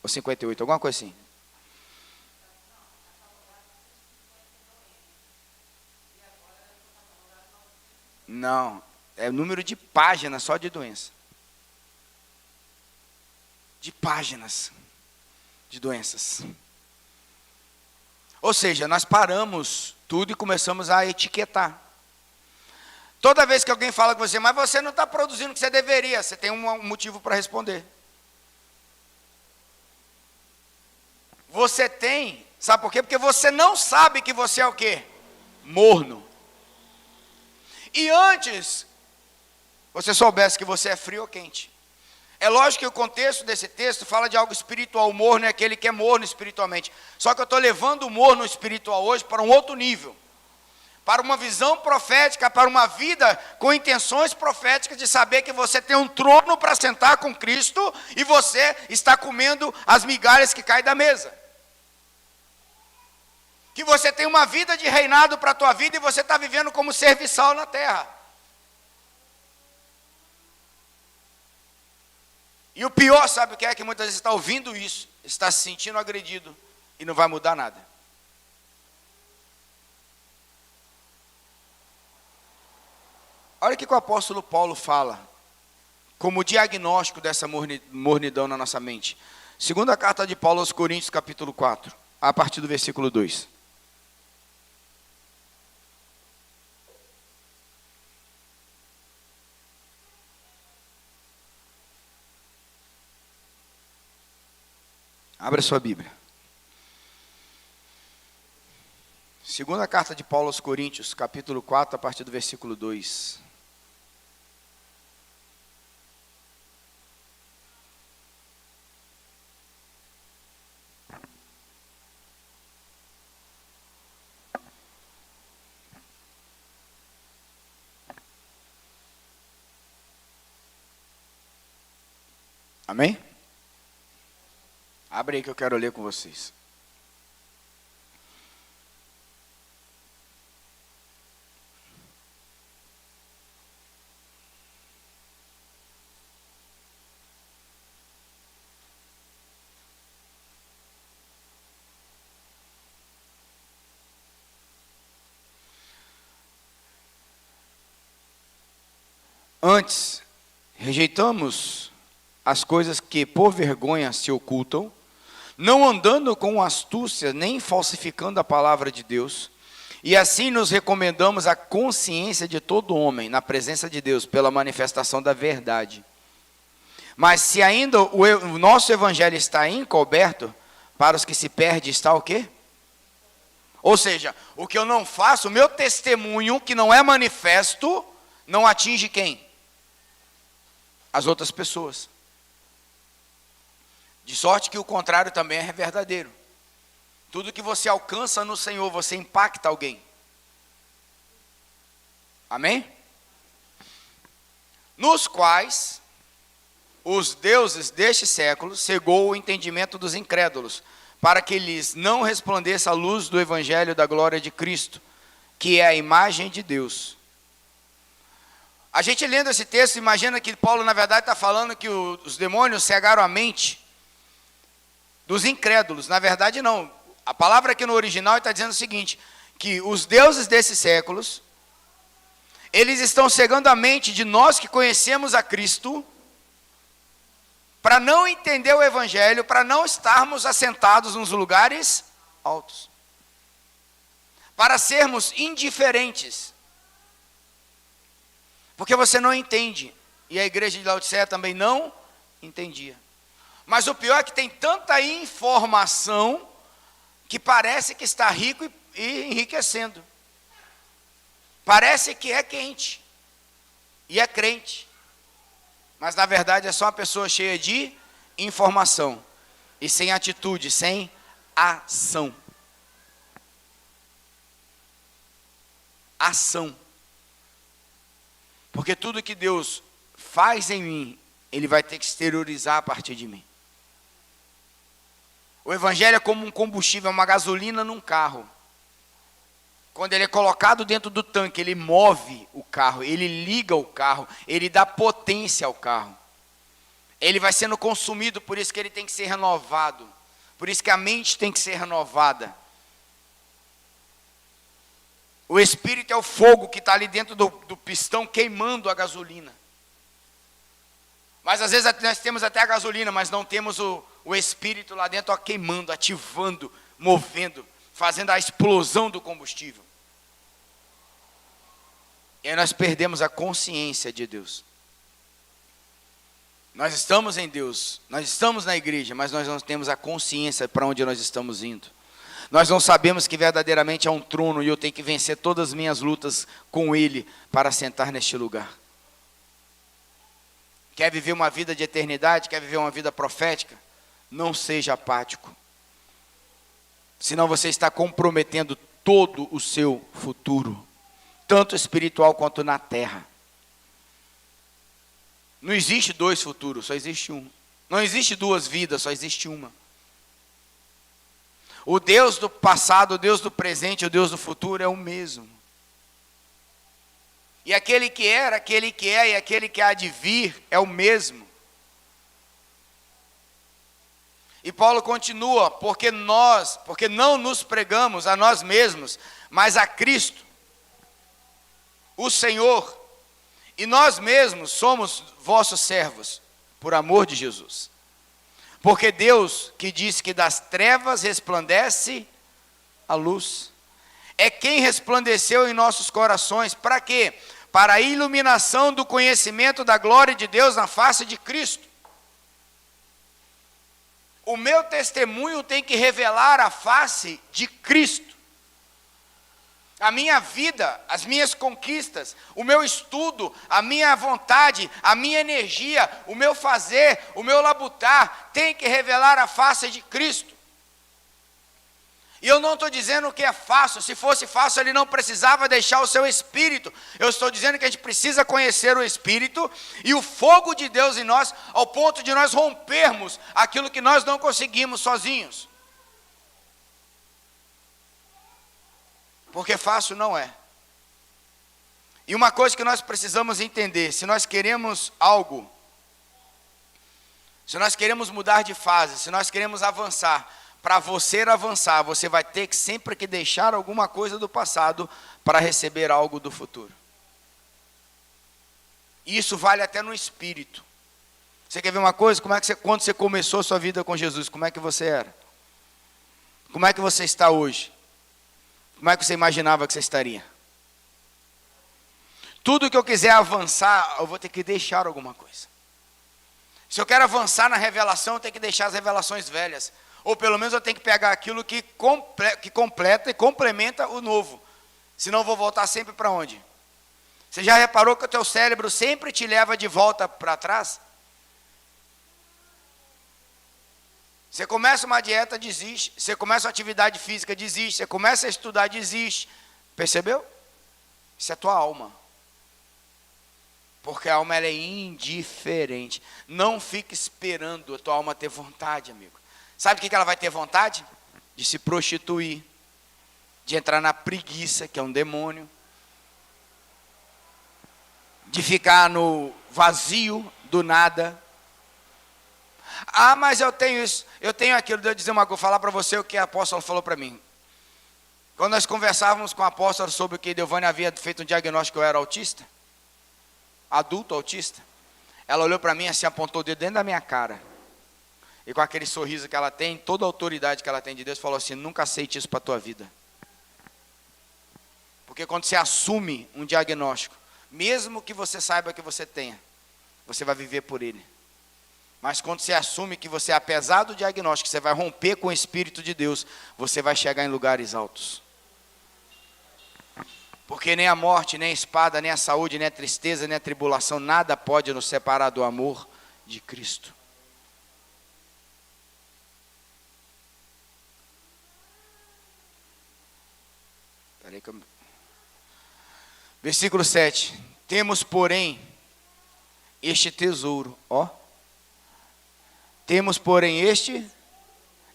Ou 58, alguma coisa assim. Não, é o número de páginas só de doença. De páginas de doenças. Ou seja, nós paramos tudo e começamos a etiquetar. Toda vez que alguém fala com você, mas você não está produzindo o que você deveria, você tem um motivo para responder. Você tem, sabe por quê? Porque você não sabe que você é o quê? Morno. E antes, você soubesse que você é frio ou quente. É lógico que o contexto desse texto fala de algo espiritual. O morno é aquele que é morno espiritualmente. Só que eu estou levando o morno espiritual hoje para um outro nível. Para uma visão profética, para uma vida com intenções proféticas de saber que você tem um trono para sentar com Cristo e você está comendo as migalhas que caem da mesa. Que você tem uma vida de reinado para a tua vida e você está vivendo como serviçal na terra. E o pior, sabe o que é? Que muitas vezes está ouvindo isso, está se sentindo agredido e não vai mudar nada. Olha o que o apóstolo Paulo fala, como diagnóstico dessa mornidão na nossa mente. Segunda carta de Paulo aos Coríntios, capítulo 4, a partir do versículo 2. Abra sua Bíblia. Segunda carta de Paulo aos Coríntios, capítulo 4, a partir do versículo 2. Amém? Abre aí que eu quero ler com vocês. Antes, rejeitamos as coisas que por vergonha se ocultam, não andando com astúcia, nem falsificando a palavra de Deus, e assim nos recomendamos a consciência de todo homem, na presença de Deus, pela manifestação da verdade. Mas se ainda o nosso evangelho está encoberto, para os que se perdem está o quê? Ou seja, o que eu não faço, o meu testemunho, que não é manifesto, não atinge quem? As outras pessoas. De sorte que o contrário também é verdadeiro. Tudo que você alcança no Senhor, você impacta alguém. Amém? Nos quais os deuses deste século cegou o entendimento dos incrédulos, para que lhes não resplandeça a luz do evangelho da glória de Cristo, que é a imagem de Deus. A gente lendo esse texto, imagina que Paulo, na verdade, está falando que os demônios cegaram a mente dos incrédulos. Na verdade, não. A palavra aqui no original está dizendo o seguinte, que os deuses desses séculos, eles estão cegando a mente de nós que conhecemos a Cristo, para não entender o evangelho, para não estarmos assentados nos lugares altos, para sermos indiferentes. Porque você não entende. E a igreja de Laodiceia também não entendia. Mas o pior é que tem tanta informação que parece que está rico e enriquecendo. Parece que é quente. E é crente. Mas na verdade é só uma pessoa cheia de informação. E sem atitude, sem ação. Ação. Porque tudo que Deus faz em mim, Ele vai ter que exteriorizar a partir de mim. O evangelho é como um combustível, uma gasolina num carro. Quando ele é colocado dentro do tanque, ele move o carro, ele liga o carro, ele dá potência ao carro. Ele vai sendo consumido, por isso que ele tem que ser renovado. Por isso que a mente tem que ser renovada. O Espírito é o fogo que está ali dentro do pistão queimando a gasolina. Mas às vezes nós temos até a gasolina, mas não temos o Espírito lá dentro queimando, ativando, movendo, fazendo a explosão do combustível. E aí nós perdemos a consciência de Deus. Nós estamos em Deus, nós estamos na igreja, mas nós não temos a consciência para onde nós estamos indo. Nós não sabemos que verdadeiramente é um trono e eu tenho que vencer todas as minhas lutas com Ele para sentar neste lugar. Quer viver uma vida de eternidade? Quer viver uma vida profética? Não seja apático. Senão você está comprometendo todo o seu futuro, tanto espiritual quanto na terra. Não existe dois futuros, só existe um. Não existe duas vidas, só existe uma. O Deus do passado, o Deus do presente, o Deus do futuro é o mesmo. E aquele que era, aquele que é e aquele que há de vir é o mesmo. E Paulo continua, porque não nos pregamos a nós mesmos, mas a Cristo, o Senhor, e nós mesmos somos vossos servos, por amor de Jesus. Porque Deus, que diz que das trevas resplandece a luz, é quem resplandeceu em nossos corações, para quê? Para a iluminação do conhecimento da glória de Deus na face de Cristo. O meu testemunho tem que revelar a face de Cristo. A minha vida, as minhas conquistas, o meu estudo, a minha vontade, a minha energia, o meu fazer, o meu labutar, tem que revelar a face de Cristo. E eu não estou dizendo que é fácil. Se fosse fácil, ele não precisava deixar o seu espírito. Eu estou dizendo que a gente precisa conhecer o espírito e o fogo de Deus em nós, ao ponto de nós rompermos aquilo que nós não conseguimos sozinhos. Porque fácil não é. E uma coisa que nós precisamos entender, se nós queremos algo, se nós queremos mudar de fase, se nós queremos avançar, para você avançar, você vai ter que sempre que deixar alguma coisa do passado para receber algo do futuro. E isso vale até no espírito. Você quer ver uma coisa? Como é que quando você começou a sua vida com Jesus, como é que você era? Como é que você está hoje? Como é que você imaginava que você estaria? Tudo que eu quiser avançar, eu vou ter que deixar alguma coisa. Se eu quero avançar na revelação, eu tenho que deixar as revelações velhas. Ou pelo menos eu tenho que pegar aquilo que completa e complementa o novo. Senão eu vou voltar sempre para onde? Você já reparou que o teu cérebro sempre te leva de volta para trás? Você começa uma dieta, desiste. Você começa uma atividade física, desiste. Você começa a estudar, desiste. Percebeu? Isso é a tua alma. Porque a alma ela é indiferente. Não fique esperando a tua alma ter vontade, amigo. Sabe o que ela vai ter vontade? De se prostituir, de entrar na preguiça, que é um demônio, de ficar no vazio do nada. Ah, mas eu tenho isso, eu tenho aquilo. Deixa eu dizer uma coisa, vou falar para você o que a apóstola falou para mim. Quando nós conversávamos com a apóstola sobre o que Delvânia havia feito um diagnóstico que eu era autista, adulto autista, ela olhou para mim assim, apontou o dedo dentro da minha cara. E com aquele sorriso que ela tem, toda a autoridade que ela tem de Deus, falou assim: nunca aceite isso para a tua vida. Porque quando você assume um diagnóstico, mesmo que você saiba que você tenha, você vai viver por ele. Mas quando você assume que você, apesar do diagnóstico, você vai romper com o Espírito de Deus, você vai chegar em lugares altos. Porque nem a morte, nem a espada, nem a saúde, nem a tristeza, nem a tribulação, nada pode nos separar do amor de Cristo. Versículo 7. Temos, porém, este tesouro, ó. Temos, porém, este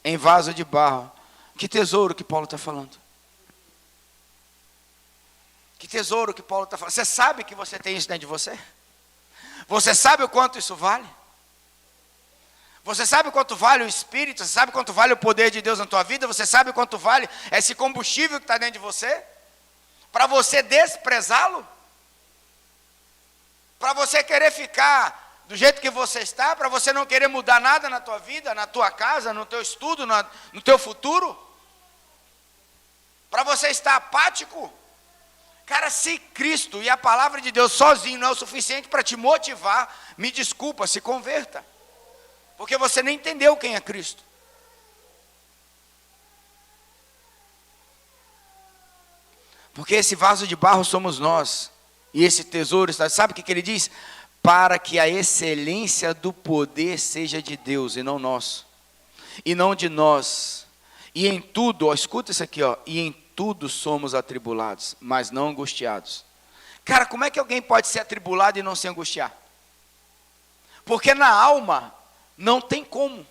em vaso de barro. Que tesouro que Paulo está falando? Que tesouro que Paulo está falando? Você sabe que você tem isso dentro de você? Você sabe o quanto isso vale? Você sabe quanto vale o Espírito? Você sabe quanto vale o poder de Deus na tua vida? Você sabe quanto vale esse combustível que está dentro de você? Para você desprezá-lo? Para você querer ficar do jeito que você está? Para você não querer mudar nada na tua vida, na tua casa, no teu estudo, no teu futuro? Para você estar apático? Cara, se Cristo e a palavra de Deus sozinho não é o suficiente para te motivar, me desculpa, se converta. Porque você nem entendeu quem é Cristo. Porque esse vaso de barro somos nós. E esse tesouro está, sabe o que ele diz? Para que a excelência do poder seja de Deus e não nosso. E não de nós. E em tudo, ó, escuta isso aqui, ó. E em tudo somos atribulados, mas não angustiados. Cara, como é que alguém pode ser atribulado e não se angustiar? Porque na alma não tem como.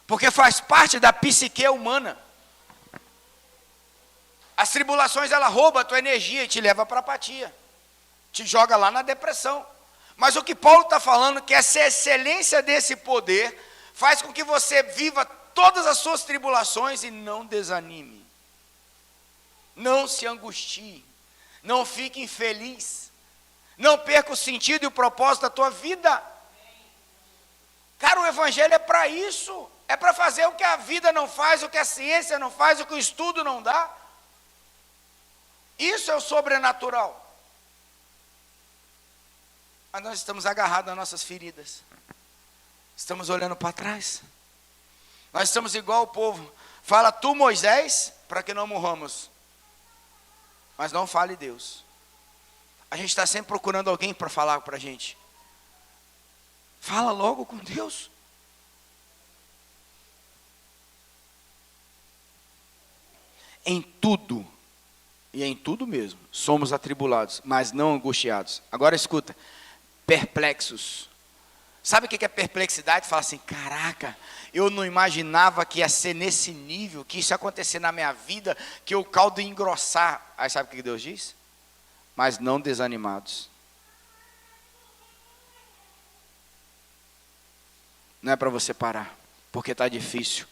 Porque faz parte da psique humana. As tribulações, ela rouba a tua energia e te leva para a apatia. Te joga lá na depressão. Mas o que Paulo está falando, que essa excelência desse poder, faz com que você viva todas as suas tribulações e não desanime. Não se angustie. Não fique infeliz. Não perca o sentido e o propósito da tua vida. Cara, o evangelho é para isso. É para fazer o que a vida não faz, o que a ciência não faz, o que o estudo não dá. Isso é o sobrenatural. Mas nós estamos agarrados nas nossas feridas. Estamos olhando para trás. Nós estamos igual o povo. Fala tu, Moisés, para que não morramos. Mas não fale Deus. A gente está sempre procurando alguém para falar para a gente. Fala logo com Deus. em tudo, e em tudo mesmo, somos atribulados, mas não angustiados. Agora escuta, perplexos. Sabe o que é perplexidade? Fala assim, caraca, eu não imaginava que ia ser nesse nível, que isso ia acontecer na minha vida, que o caldo ia engrossar. Aí sabe o que Deus diz? Mas não desanimados. Não é para você parar, porque está difícil.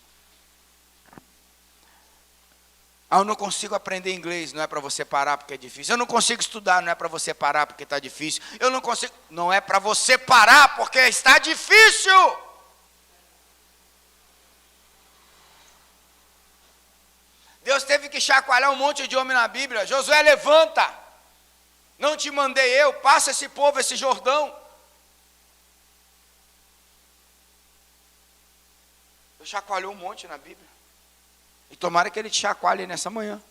Eu não consigo aprender inglês, não é para você parar porque é difícil. Eu não consigo estudar, não é para você parar porque está difícil. Eu não consigo, não é para você parar porque está difícil. Deus teve que chacoalhar um monte de homem na Bíblia. Josué, levanta. Não te mandei eu, passa esse povo, esse Jordão. Deus chacoalhou um monte na Bíblia. E tomara que ele te chacoalhe nessa manhã.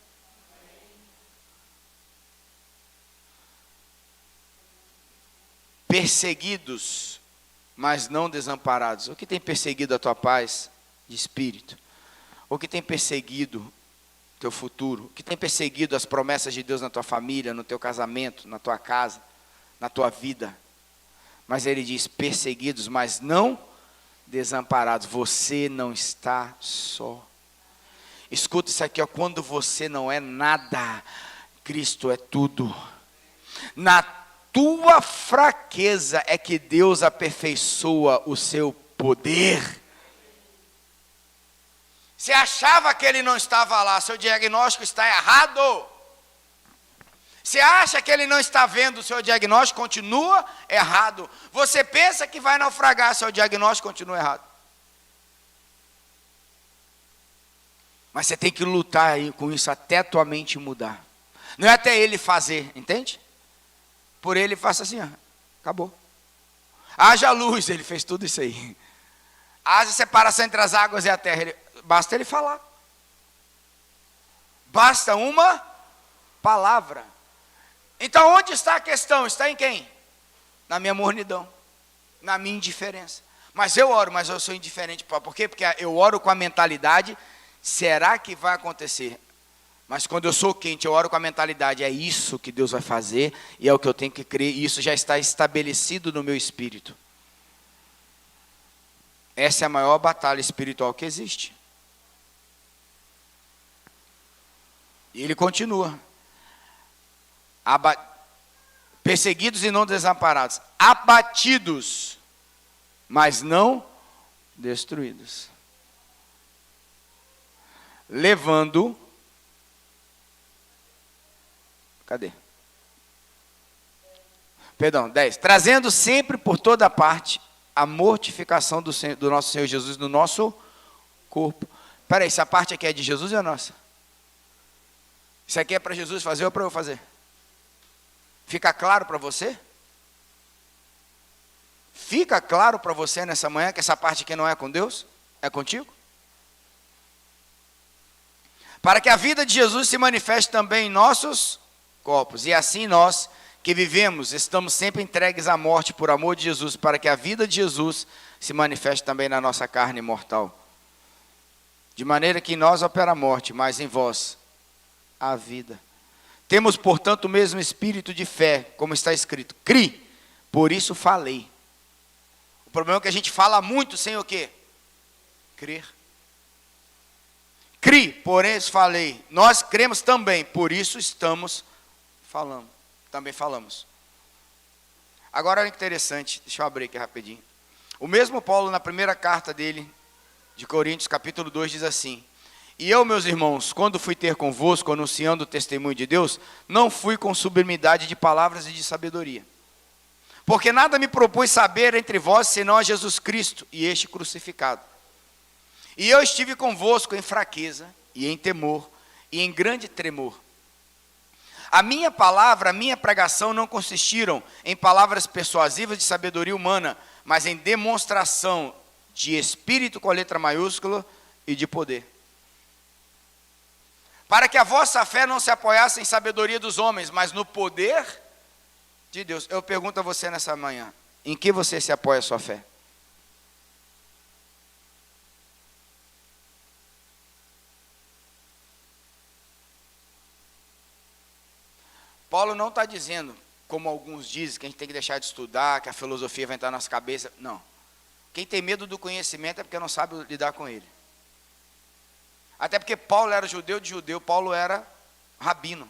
Perseguidos, mas não desamparados. O que tem perseguido a tua paz de espírito? O que tem perseguido teu futuro? O que tem perseguido as promessas de Deus na tua família, no teu casamento, na tua casa, na tua vida? Mas ele diz, perseguidos, mas não desamparados. Você não está só. Escuta isso aqui, ó, quando você não é nada, Cristo é tudo. Na tua fraqueza é que Deus aperfeiçoa o seu poder. Você achava que ele não estava lá, seu diagnóstico está errado. Você acha que ele não está vendo, seu diagnóstico continua errado. Você pensa que vai naufragar, seu diagnóstico continua errado. Mas você tem que lutar aí com isso até a tua mente mudar. Não é até ele fazer, entende? Por ele faça assim, ó, acabou. Haja luz, ele fez tudo isso aí. Haja separação entre as águas e a terra, basta ele falar. Basta uma palavra. Então onde está a questão? Está em quem? Na minha mornidão, na minha indiferença. Mas eu oro, mas eu sou indiferente. Por quê? Porque eu oro com a mentalidade, será que vai acontecer? Mas quando eu sou quente, eu oro com a mentalidade, é isso que Deus vai fazer, e é o que eu tenho que crer, e isso já está estabelecido no meu espírito. Essa é a maior batalha espiritual que existe. E ele continua. Perseguidos e não desamparados, abatidos, mas não destruídos. Levando, cadê? Perdão, 10. Trazendo sempre por toda parte a mortificação do nosso Senhor Jesus no nosso corpo. Espera aí, essa parte aqui é de Jesus ou é nossa? Isso aqui é para Jesus fazer ou para eu fazer? Fica claro para você? Fica claro para você nessa manhã que essa parte aqui não é com Deus? É contigo? Para que a vida de Jesus se manifeste também em nossos corpos. E assim nós que vivemos, estamos sempre entregues à morte por amor de Jesus, para que a vida de Jesus se manifeste também na nossa carne mortal. De maneira que em nós opera a morte, mas em vós a vida. Temos, portanto, o mesmo espírito de fé, como está escrito. Cri, por isso falei. O problema é que a gente fala muito sem o quê? Crer. Cri, porém falei. Nós cremos também, por isso estamos falando. Também falamos. Agora olha que interessante, deixa eu abrir aqui rapidinho. O mesmo Paulo, na primeira carta dele, de Coríntios, capítulo 2, diz assim: E eu, meus irmãos, quando fui ter convosco, anunciando o testemunho de Deus, não fui com sublimidade de palavras e de sabedoria. Porque nada me propus saber entre vós, senão a Jesus Cristo e este crucificado. E eu estive convosco em fraqueza, e em temor, e em grande tremor. A minha palavra, a minha pregação não consistiram em palavras persuasivas de sabedoria humana, mas em demonstração de Espírito com a letra maiúscula e de poder. Para que a vossa fé não se apoiasse em sabedoria dos homens, mas no poder de Deus. Eu pergunto a você nessa manhã, em que você se apoia a sua fé? Paulo não está dizendo, como alguns dizem, que a gente tem que deixar de estudar, que a filosofia vai entrar na nossa cabeça. Não. Quem tem medo do conhecimento é porque não sabe lidar com ele. Até porque Paulo era judeu de judeu, Paulo era rabino.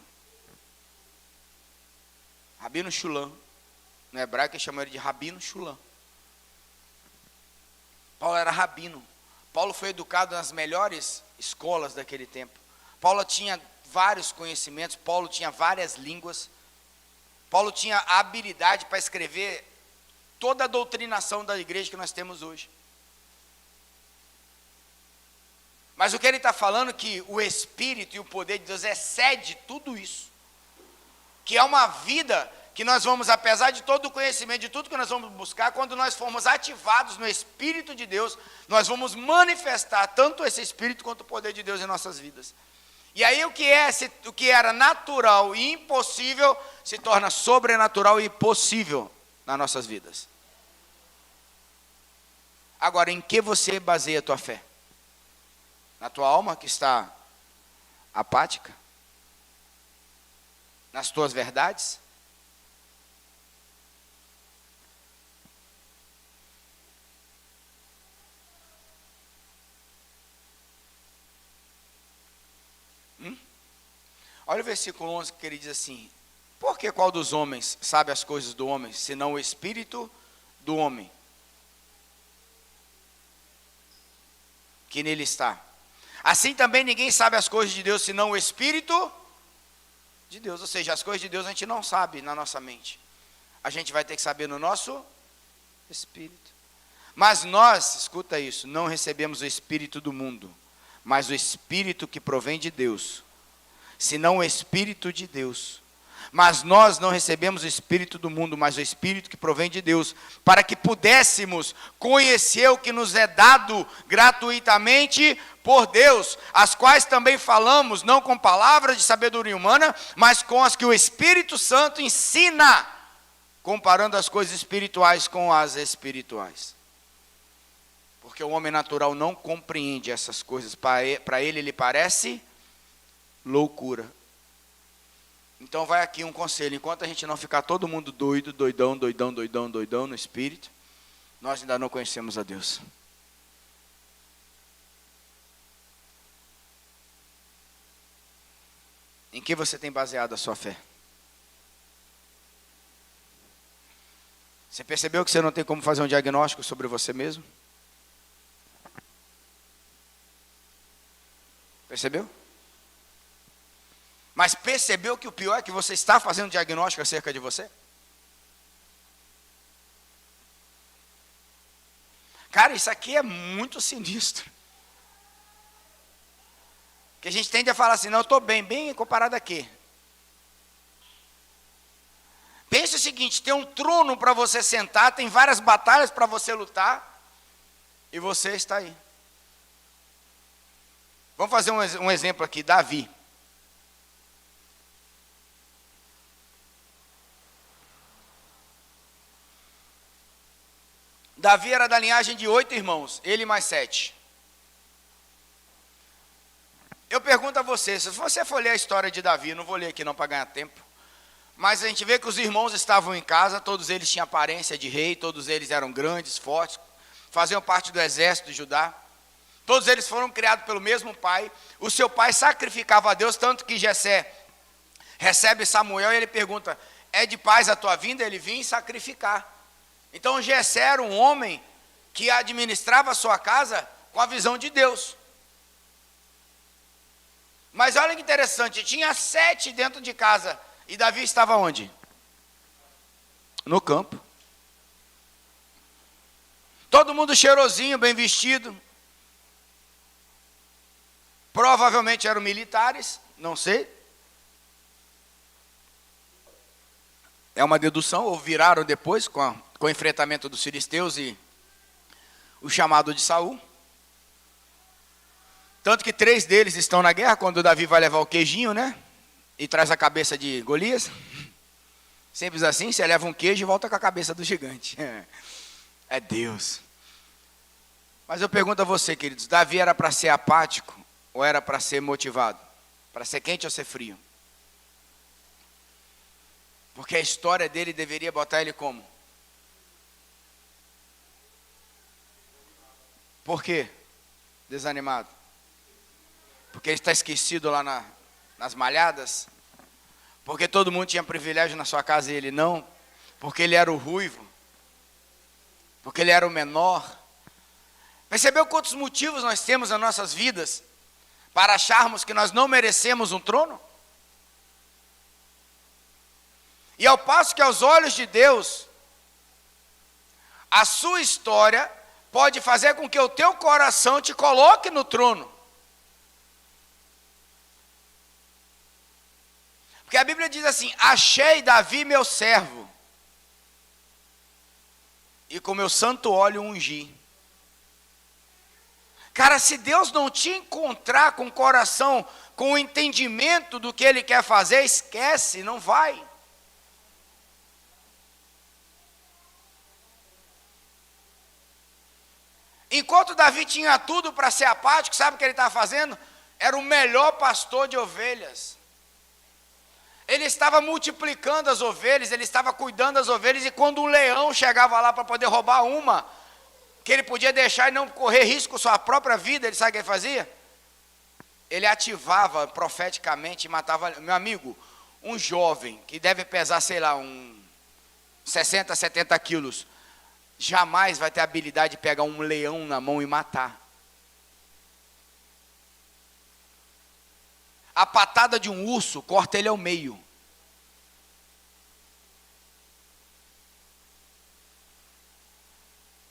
Rabino Shulam. No hebraico, eles chamam ele de Rabino Shulam. Paulo era rabino. Paulo foi educado nas melhores escolas daquele tempo. Paulo tinha vários conhecimentos, Paulo tinha várias línguas. Paulo tinha a habilidade para escrever toda a doutrinação da igreja que nós temos hoje. Mas o que ele está falando é que o Espírito e o poder de Deus excede tudo isso. Que é uma vida que nós vamos, apesar de todo o conhecimento, de tudo que nós vamos buscar, quando nós formos ativados no Espírito de Deus, nós vamos manifestar tanto esse Espírito quanto o poder de Deus em nossas vidas. E aí o que era natural e impossível se torna sobrenatural e possível nas nossas vidas. Agora, em que você baseia a tua fé? Na tua alma que está apática? Nas tuas verdades? Olha o versículo 11 que ele diz assim: por que qual dos homens sabe as coisas do homem, senão o espírito do homem que nele está? Assim também ninguém sabe as coisas de Deus, senão o Espírito de Deus. Ou seja, as coisas de Deus a gente não sabe na nossa mente. A gente vai ter que saber no nosso espírito. Mas nós, escuta isso, não recebemos o espírito do mundo, mas o Espírito que provém de Deus, senão o Espírito de Deus. Mas nós não recebemos o Espírito do mundo, mas o Espírito que provém de Deus, para que pudéssemos conhecer o que nos é dado gratuitamente por Deus, as quais também falamos, não com palavras de sabedoria humana, mas com as que o Espírito Santo ensina, comparando as coisas espirituais com as espirituais. Porque o homem natural não compreende essas coisas, para ele parece loucura. Então vai aqui um conselho: enquanto a gente não ficar todo mundo doido, doidão no espírito, nós ainda não conhecemos a Deus. Em que você tem baseado a sua fé? Você percebeu que você não tem como fazer um diagnóstico sobre você mesmo? Percebeu? Mas percebeu que o pior é que você está fazendo um diagnóstico acerca de você? Cara, isso aqui é muito sinistro. Que a gente tende a falar assim: não, eu estou bem comparado a quê? Pense o seguinte: tem um trono para você sentar, tem várias batalhas para você lutar, e você está aí. Vamos fazer um exemplo aqui: Davi. Davi era da linhagem de 8 irmãos, ele mais 7. Eu pergunto a você, se você for ler a história de Davi, não vou ler aqui não para ganhar tempo, mas a gente vê que os irmãos estavam em casa, todos eles tinham aparência de rei, todos eles eram grandes, fortes, faziam parte do exército de Judá, todos eles foram criados pelo mesmo pai. O seu pai sacrificava a Deus, tanto que Jessé recebe Samuel e ele pergunta: é de paz a tua vinda? Ele vinha sacrificar. Então Jessé era um homem que administrava a sua casa com a visão de Deus. Mas olha que interessante, tinha 7 dentro de casa, e Davi estava onde? No campo. Todo mundo cheirosinho, bem vestido. Provavelmente eram militares, não sei. É uma dedução, ou viraram depois com o enfrentamento dos filisteus e o chamado de Saul. Tanto que 3 deles estão na guerra, quando Davi vai levar o queijinho, né? E traz a cabeça de Golias. Simples assim, você leva um queijo e volta com a cabeça do gigante. É Deus. Mas eu pergunto a você, queridos, Davi era para ser apático ou era para ser motivado? Para ser quente ou ser frio? Porque a história dele deveria botar ele como? Por quê? Desanimado. Porque ele está esquecido lá nas malhadas? Porque todo mundo tinha privilégio na sua casa e ele não? Porque ele era o ruivo? Porque ele era o menor? Percebeu quantos motivos nós temos nas nossas vidas para acharmos que nós não merecemos um trono? E ao passo que aos olhos de Deus, a sua história pode fazer com que o teu coração te coloque no trono. Porque a Bíblia diz assim: achei Davi meu servo, e com meu santo óleo ungi. Cara, se Deus não te encontrar com o coração, com o entendimento do que Ele quer fazer, esquece, não vai. Enquanto Davi tinha tudo para ser apático, sabe o que ele estava fazendo? Era o melhor pastor de ovelhas. Ele estava multiplicando as ovelhas, ele estava cuidando das ovelhas, e quando um leão chegava lá para poder roubar uma, que ele podia deixar e não correr risco com sua própria vida, ele sabe o que ele fazia? Ele ativava profeticamente e matava. Meu amigo, um jovem que deve pesar, sei lá, 60, 70 quilos, jamais vai ter a habilidade de pegar um leão na mão e matar. A patada de um urso corta ele ao meio.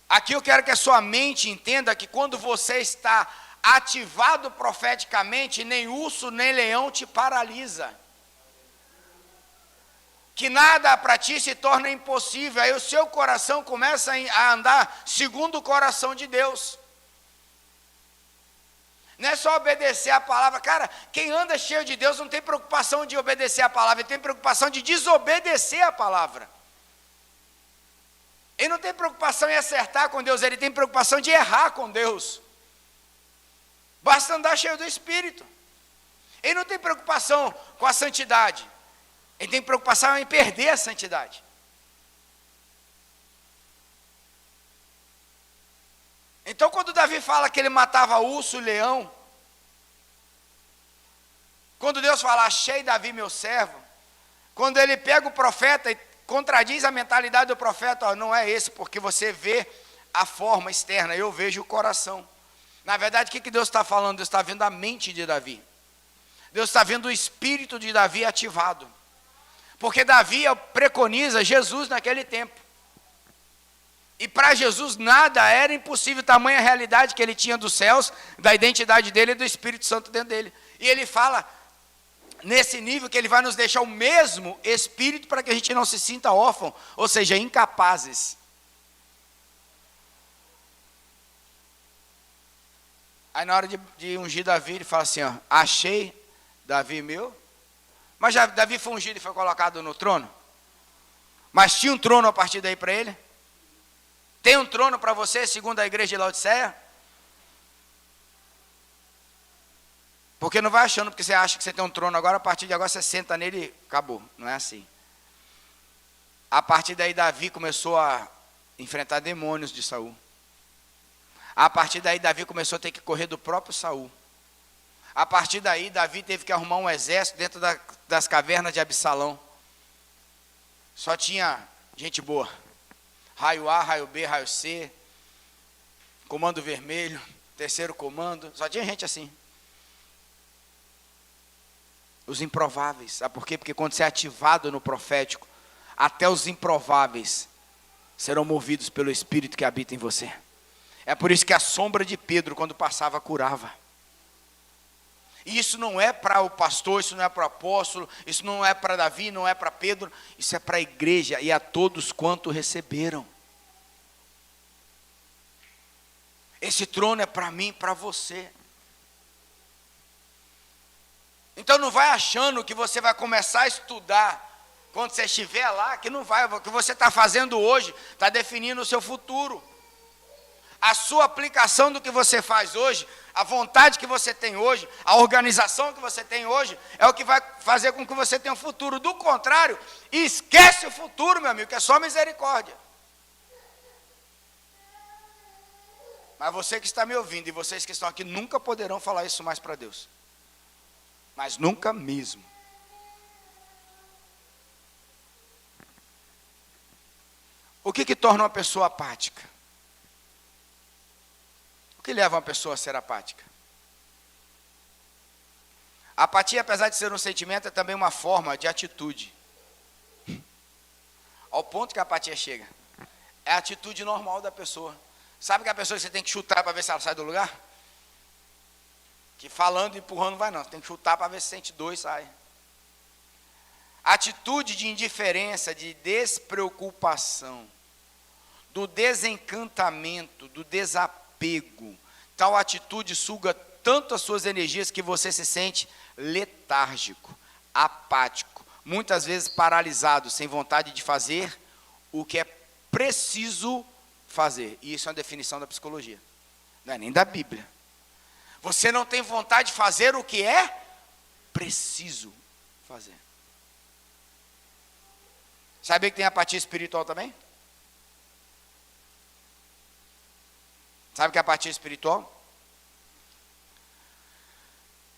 Aqui eu quero que a sua mente entenda que quando você está ativado profeticamente, nem urso nem leão te paralisa. Que nada para ti se torna impossível. Aí o seu coração começa a andar segundo o coração de Deus. Não é só obedecer a palavra. Cara, quem anda cheio de Deus não tem preocupação de obedecer a palavra, ele tem preocupação de desobedecer a palavra. Ele não tem preocupação em acertar com Deus, ele tem preocupação de errar com Deus. Basta andar cheio do Espírito. Ele não tem preocupação com a santidade, ele tem preocupação em perder a santidade. Então, quando Davi fala que ele matava urso e leão, quando Deus fala, achei Davi meu servo, quando ele pega o profeta e contradiz a mentalidade do profeta, ó, não é esse, porque você vê a forma externa, eu vejo o coração. Na verdade, o que Deus está falando? Deus está vendo a mente de Davi. Deus está vendo o espírito de Davi ativado. Porque Davi preconiza Jesus naquele tempo. E para Jesus nada era impossível, tamanha realidade que ele tinha dos céus, da identidade dele e do Espírito Santo dentro dele. E ele fala nesse nível que ele vai nos deixar o mesmo Espírito para que a gente não se sinta órfão, ou seja, incapazes. Aí na hora de ungir Davi, ele fala assim, ó, achei Davi meu. Mas já Davi foi ungido e foi colocado no trono? Mas tinha um trono a partir daí para ele? Tem um trono para você, segundo a igreja de Laodiceia? Porque não vai achando, porque você acha que você tem um trono agora, a partir de agora você senta nele e acabou. Não é assim. A partir daí Davi começou a enfrentar demônios de Saul. A partir daí Davi começou a ter que correr do próprio Saul. A partir daí Davi teve que arrumar um exército dentro das cavernas de Absalão. Só tinha gente boa. Raio A, raio B, raio C, comando vermelho, terceiro comando, só tinha gente assim. Os improváveis, sabe por quê? Porque quando você é ativado no profético, até os improváveis serão movidos pelo Espírito que habita em você. É por isso que a sombra de Pedro, quando passava, curava. E isso não é para o pastor, isso não é para o apóstolo, isso não é para Davi, não é para Pedro, isso é para a igreja e a todos quanto receberam. Esse trono é para mim, para você. Então não vai achando que você vai começar a estudar quando você estiver lá, que não vai, o que você está fazendo hoje está definindo o seu futuro. A sua aplicação do que você faz hoje a vontade que você tem hoje, a organização que você tem hoje, é o que vai fazer com que você tenha um futuro. Do contrário, esquece o futuro, meu amigo, que é só misericórdia. Mas você que está me ouvindo e vocês que estão aqui nunca poderão falar isso mais para Deus. Mas nunca mesmo. O que torna uma pessoa apática? O que leva uma pessoa a ser apática? A apatia, apesar de ser um sentimento, é também uma forma de atitude. Ao ponto que a apatia chega. É a atitude normal da pessoa. Sabe que a pessoa que você tem que chutar para ver se ela sai do lugar? Que falando e empurrando não vai não. Você tem que chutar para ver se sente dor e sai. Atitude de indiferença, de despreocupação, do desencantamento, do desapego. Tal atitude suga tanto as suas energias que você se sente letárgico, apático, muitas vezes paralisado, sem vontade de fazer o que é preciso fazer. E isso é uma definição da psicologia, não é nem da Bíblia. Você não tem vontade de fazer o que é preciso fazer. Sabia que tem apatia espiritual também? Sabe o que é apatia espiritual?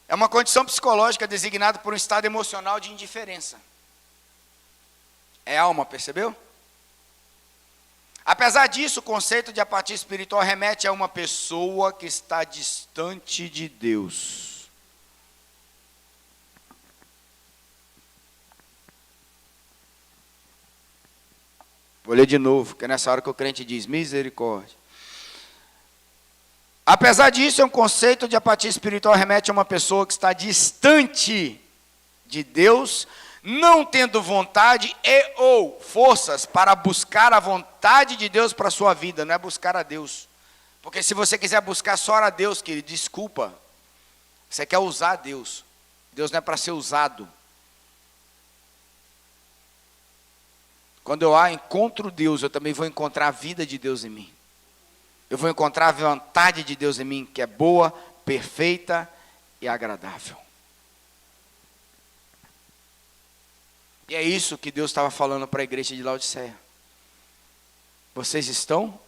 É uma condição psicológica designada por um estado emocional de indiferença. É alma, percebeu? Apesar disso, o conceito de apatia espiritual remete a uma pessoa que está distante de Deus. Vou ler de novo, que é nessa hora que o crente diz, misericórdia. Apesar disso, é um conceito de apatia espiritual remete a uma pessoa que está distante de Deus, não tendo vontade e ou forças para buscar a vontade de Deus para a sua vida, não é buscar a Deus. Porque se você quiser buscar só a Deus, querido, desculpa, você quer usar Deus. Deus não é para ser usado. Quando eu encontro Deus, eu também vou encontrar a vida de Deus em mim. Eu vou encontrar a vontade de Deus em mim, que é boa, perfeita e agradável. E é isso que Deus estava falando para a igreja de Laodiceia. Vocês estão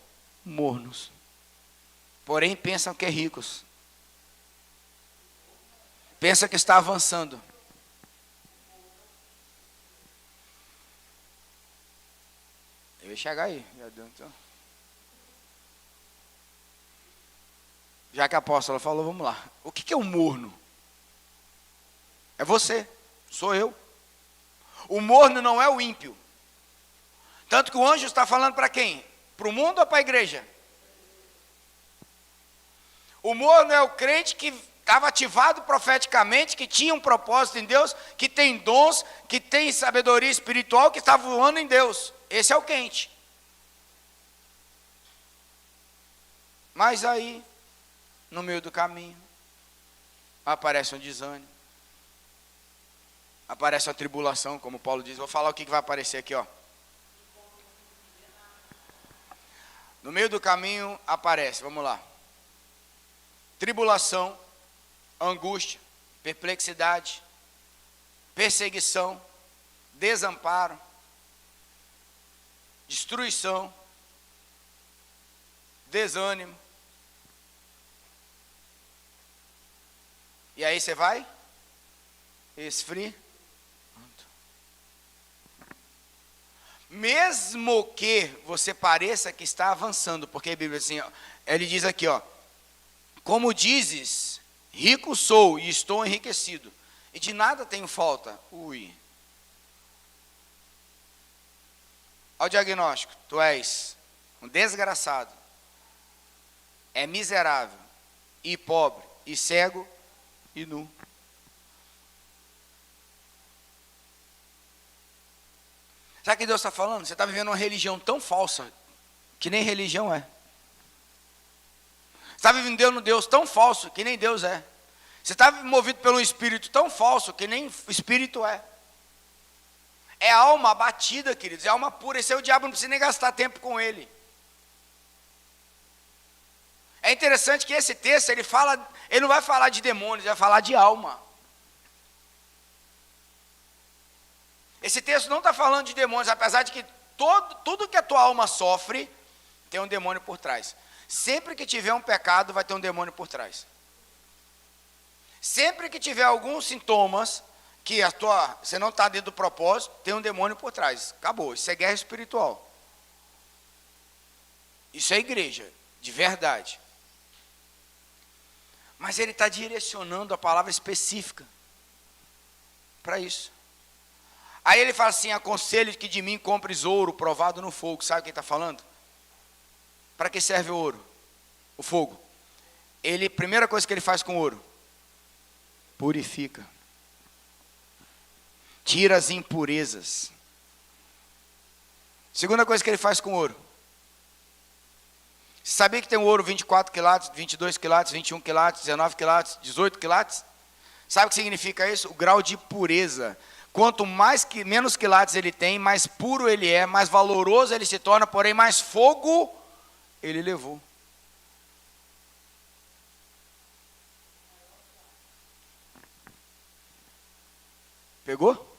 mornos, porém pensam que é ricos. Pensa que está avançando. Eu ia chegar aí, já deu então. Já que a apóstola falou, vamos lá. O que é um morno? É você, sou eu. O morno não é o ímpio. Tanto que o anjo está falando para quem? Para o mundo ou para a igreja? O morno é o crente que estava ativado profeticamente, que tinha um propósito em Deus, que tem dons, que tem sabedoria espiritual, que está voando em Deus. Esse é o quente. Mas aí, no meio do caminho, aparece um desânimo, aparece uma tribulação, como Paulo diz. Vou falar o que vai aparecer aqui, ó. No meio do caminho aparece, vamos lá, tribulação, angústia, perplexidade, perseguição, desamparo, destruição, desânimo. E aí você vai esfriando. Mesmo que você pareça que está avançando, porque a Bíblia assim, ó, ele diz aqui, ó, como dizes, rico sou e estou enriquecido, e de nada tenho falta. Ui. Olha o diagnóstico, tu és um desgraçado, é miserável, e pobre, e cego, e nu. Sabe o que Deus está falando? Você está vivendo uma religião tão falsa, que nem religião é. Você está vivendo um Deus tão falso, que nem Deus é. Você está movido por um espírito tão falso, que nem espírito é. É alma abatida, queridos, é alma pura. Esse é o diabo, não precisa nem gastar tempo com ele. É interessante que esse texto, ele não vai falar de demônios, ele vai falar de alma. Esse texto não está falando de demônios, apesar de que tudo que a tua alma sofre, tem um demônio por trás. Sempre que tiver um pecado, vai ter um demônio por trás. Sempre que tiver alguns sintomas, que você não está dentro do propósito, tem um demônio por trás. Acabou, isso é guerra espiritual. Isso é igreja, de verdade. Mas ele está direcionando a palavra específica para isso. Aí ele fala assim: aconselho que de mim compres ouro provado no fogo. Sabe o que ele está falando? Para que serve o ouro? O fogo. Primeira coisa que ele faz com o ouro: purifica. Tira as impurezas. Segunda coisa que ele faz com o ouro: você sabia que tem o ouro 24 quilates, 22 quilates, 21 quilates, 19 quilates, 18 quilates? Sabe o que significa isso? O grau de pureza. Quanto menos quilates ele tem, mais puro ele é, mais valoroso ele se torna, porém mais fogo ele levou. Pegou?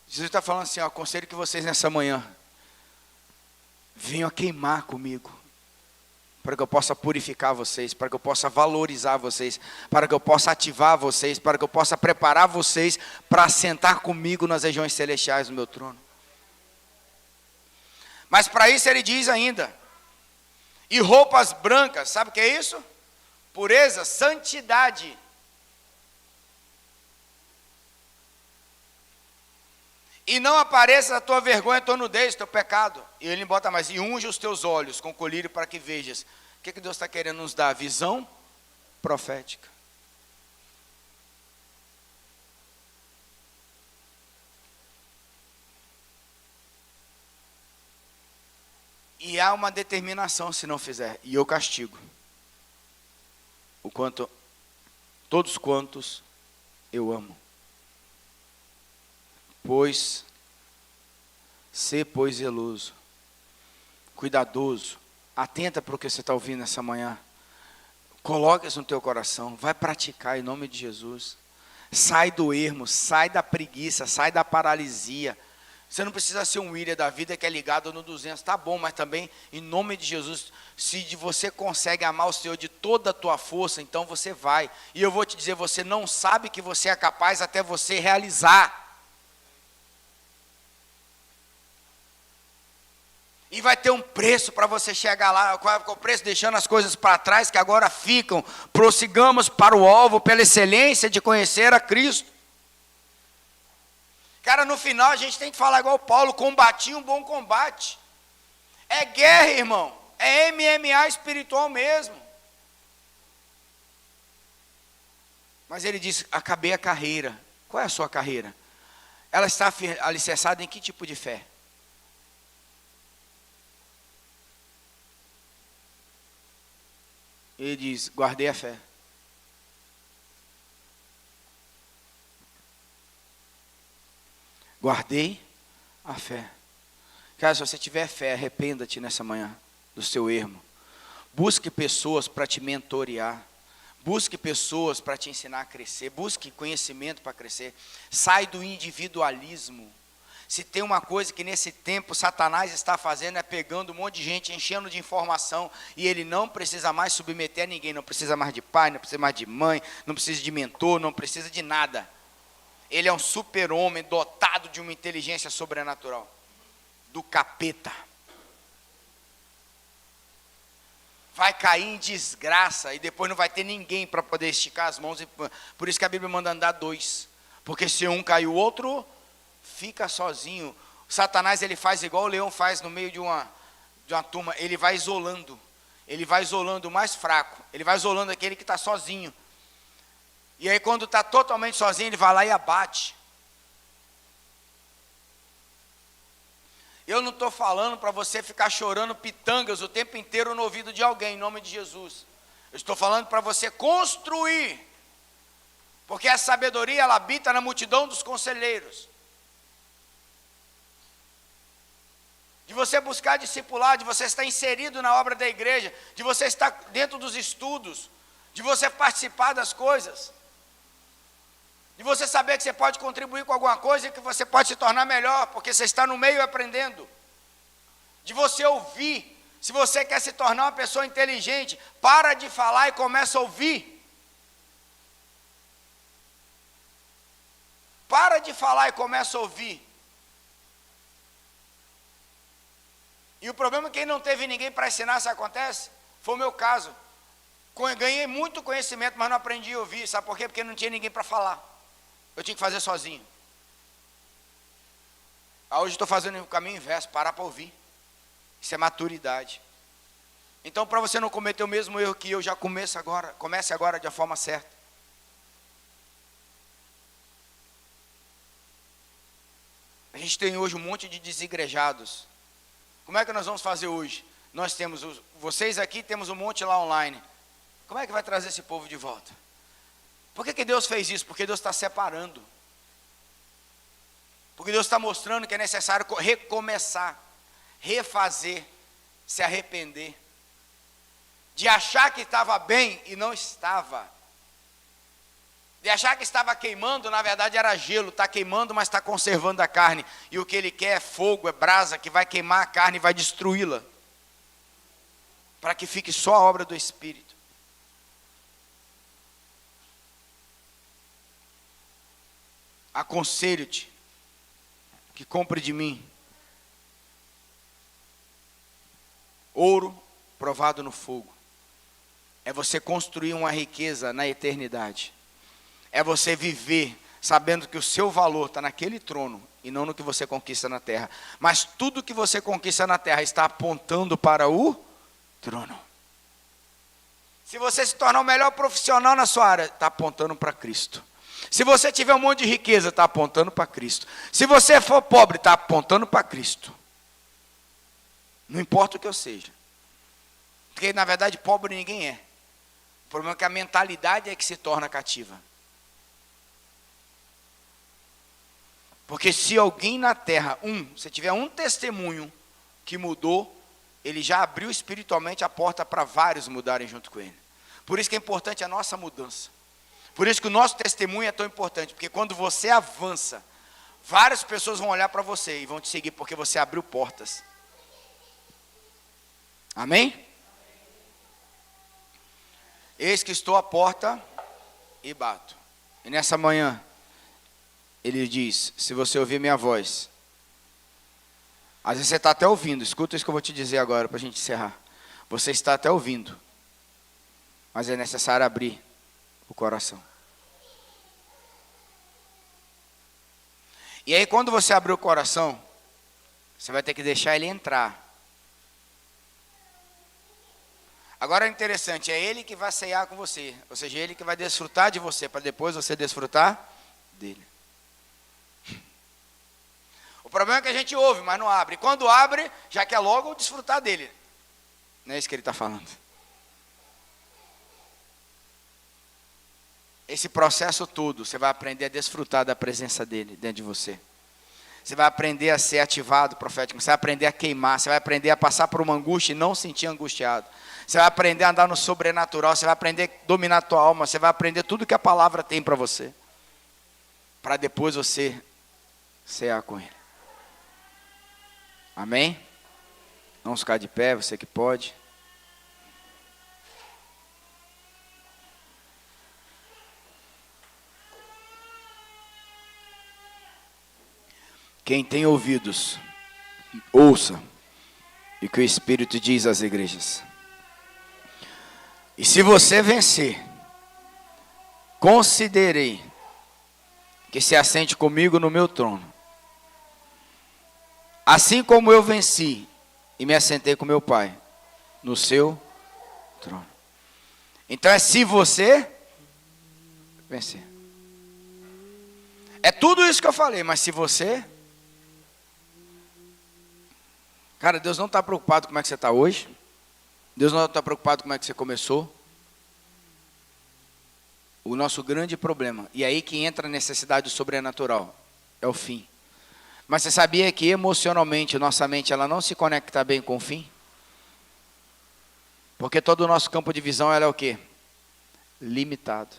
Jesus está falando assim: aconselho que vocês nessa manhã venham a queimar comigo, para que eu possa purificar vocês, para que eu possa valorizar vocês, para que eu possa ativar vocês, para que eu possa preparar vocês para sentar comigo nas regiões celestiais do meu trono. Mas para isso ele diz ainda: e roupas brancas. Sabe o que é isso? Pureza, santidade. E não apareça a tua vergonha, a tua nudez, teu pecado. E ele bota mais: e unge os teus olhos com colírio para que vejas. O que Deus está querendo nos dar? Visão profética. E há uma determinação se não fizer. E eu castigo todos quantos eu amo. Pois zeloso, cuidadoso, atenta para o que você está ouvindo essa manhã. Coloque isso no teu coração, vai praticar em nome de Jesus. Sai do ermo, sai da preguiça, sai da paralisia. Você não precisa ser um William da vida que é ligado no 200, tá bom, mas também em nome de Jesus, se você consegue amar o Senhor de toda a tua força, então você vai. E eu vou te dizer, você não sabe que você é capaz até você realizar. E vai ter um preço para você chegar lá. Qual é o preço? Deixando as coisas para trás que agora ficam. Prossigamos para o alvo pela excelência de conhecer a Cristo. Cara, no final a gente tem que falar igual Paulo: combati um bom combate. É guerra, irmão. É MMA espiritual mesmo. Mas ele diz: acabei a carreira. Qual é a sua carreira? Ela está alicerçada em que tipo de fé? Ele diz: guardei a fé. Guardei a fé. Cara, se você tiver fé, arrependa-te nessa manhã do seu erro. Busque pessoas para te mentorear. Busque pessoas para te ensinar a crescer. Busque conhecimento para crescer. Sai do individualismo. Se tem uma coisa que nesse tempo Satanás está fazendo, é pegando um monte de gente, enchendo de informação, e ele não precisa mais submeter a ninguém, não precisa mais de pai, não precisa mais de mãe, não precisa de mentor, não precisa de nada. Ele é um super-homem dotado de uma inteligência sobrenatural, do capeta. Vai cair em desgraça, e depois não vai ter ninguém para poder esticar as mãos, e por isso que a Bíblia manda andar dois, porque se um cai, o outro fica sozinho. Satanás, ele faz igual o leão faz no meio de uma turma, ele vai isolando o mais fraco, ele vai isolando aquele que está sozinho, e aí quando está totalmente sozinho, ele vai lá e abate. Eu não estou falando para você ficar chorando pitangas o tempo inteiro no ouvido de alguém, em nome de Jesus. Eu estou falando para você construir, porque a sabedoria, ela habita na multidão dos conselheiros. de você buscar discipular, de você estar inserido na obra da igreja, de você estar dentro dos estudos, de você participar das coisas, de você saber que você pode contribuir com alguma coisa e que você pode se tornar melhor, porque você está no meio aprendendo, de você ouvir. Se você quer se tornar uma pessoa inteligente, para de falar e começa a ouvir. Para de falar e começa a ouvir. E o problema é que quem não teve ninguém para ensinar, sabe o que acontece? Foi o meu caso. Ganhei muito conhecimento, mas não aprendi a ouvir. Sabe por quê? Porque não tinha ninguém para falar. Eu tinha que fazer sozinho. Hoje estou fazendo o caminho inverso, parar para ouvir. Isso é maturidade. Então, para você não cometer o mesmo erro que eu, já comece agora de uma forma certa. A gente tem hoje um monte de desigrejados. Como é que nós vamos fazer hoje? Nós temos, vocês aqui, temos um monte lá online. Como é que vai trazer esse povo de volta? Por que Deus fez isso? Porque Deus está separando. Porque Deus está mostrando que é necessário recomeçar, refazer, se arrepender. De achar que estava bem e não estava. De achar que estava queimando, na verdade era gelo. Está queimando, mas está conservando a carne. E o que ele quer é fogo, é brasa, que vai queimar a carne e vai destruí-la. Para que fique só a obra do Espírito. Aconselho-te que compre de mim ouro provado no fogo. É você construir uma riqueza na eternidade. É você viver sabendo que o seu valor está naquele trono e não no que você conquista na terra. Mas tudo que você conquista na terra está apontando para o trono. Se você se tornar o melhor profissional na sua área, está apontando para Cristo. Se você tiver um monte de riqueza, está apontando para Cristo. Se você for pobre, está apontando para Cristo. Não importa o que eu seja. Porque, na verdade, pobre ninguém é. O problema é que a mentalidade é que se torna cativa. Porque se alguém na terra, se tiver um testemunho que mudou, ele já abriu espiritualmente a porta para vários mudarem junto com ele. Por isso que é importante a nossa mudança. Por isso que o nosso testemunho é tão importante, porque quando você avança, várias pessoas vão olhar para você e vão te seguir, porque você abriu portas. Amém? Eis que estou à porta e bato. E nessa manhã, ele diz, se você ouvir minha voz, às vezes você está até ouvindo, escuta isso que eu vou te dizer agora, para a gente encerrar. Você está até ouvindo, mas é necessário abrir o coração. E aí quando você abrir o coração, você vai ter que deixar ele entrar. Agora é interessante, é ele que vai ceiar com você, ou seja, ele que vai desfrutar de você, para depois você desfrutar dele. O problema é que a gente ouve, mas não abre. E quando abre, já quer logo desfrutar dele. Não é isso que ele está falando. Esse processo todo, você vai aprender a desfrutar da presença dele dentro de você. Você vai aprender a ser ativado profético. Você vai aprender a queimar. Você vai aprender a passar por uma angústia e não se sentir angustiado. Você vai aprender a andar no sobrenatural. Você vai aprender a dominar a tua alma. Você vai aprender tudo que a palavra tem para você. Para depois você cear com ele. Amém? Vamos ficar de pé, você que pode. Quem tem ouvidos, ouça o que o Espírito diz às igrejas. E se você vencer, considerei que se assente comigo no meu trono. Assim como eu venci e me assentei com meu Pai no seu trono. Então é se você vencer. É tudo isso que eu falei, mas se você... Cara, Deus não está preocupado com como é que você está hoje. Deus não está preocupado com como é que você começou. O nosso grande problema, e aí que entra a necessidade do sobrenatural, é o fim. Mas você sabia que emocionalmente, nossa mente ela não se conecta bem com o fim? Porque todo o nosso campo de visão ela é o quê? Limitado.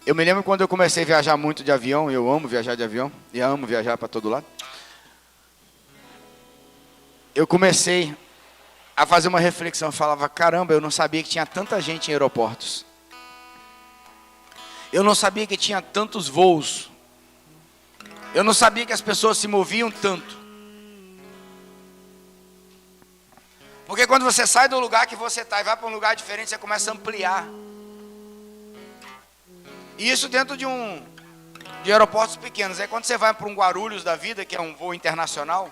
Eu me lembro quando eu comecei a viajar muito de avião, eu amo viajar de avião, e amo viajar para todo lado. Eu comecei a fazer uma reflexão, eu falava, caramba, eu não sabia que tinha tanta gente em aeroportos. Eu não sabia que tinha tantos voos. Eu não sabia que as pessoas se moviam tanto. Porque quando você sai do lugar que você está e vai para um lugar diferente, você começa a ampliar. E isso dentro de aeroportos pequenos. Aí quando você vai para um Guarulhos da vida, que é um voo internacional,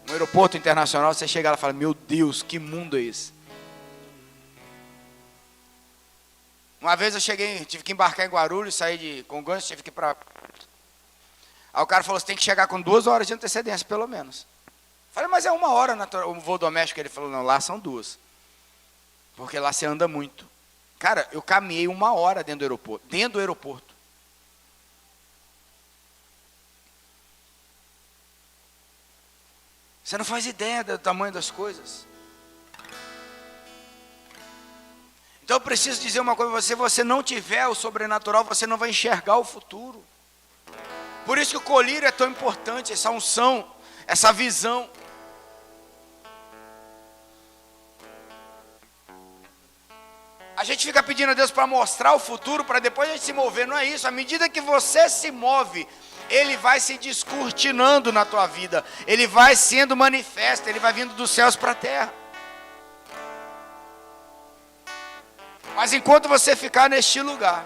um aeroporto internacional, você chega lá e fala, meu Deus, que mundo é esse? Uma vez eu cheguei, tive que embarcar em Guarulhos, saí de Congonhas, tive que ir para... Aí o cara falou, você tem que chegar com 2 horas de antecedência, pelo menos. Falei, mas é 1 hora o voo doméstico. Ele falou, não, lá são 2. Porque lá você anda muito. Cara, eu caminhei 1 hora dentro do aeroporto. Dentro do aeroporto. Você não faz ideia do tamanho das coisas. Então eu preciso dizer uma coisa para você. Se você não tiver o sobrenatural, você não vai enxergar o futuro. Por isso que o colírio é tão importante, essa unção, essa visão. A gente fica pedindo a Deus para mostrar o futuro, para depois a gente se mover. Não é isso. À medida que você se move, Ele vai se descortinando na tua vida. Ele vai sendo manifesto. Ele vai vindo dos céus para a terra. Mas enquanto você ficar neste lugar,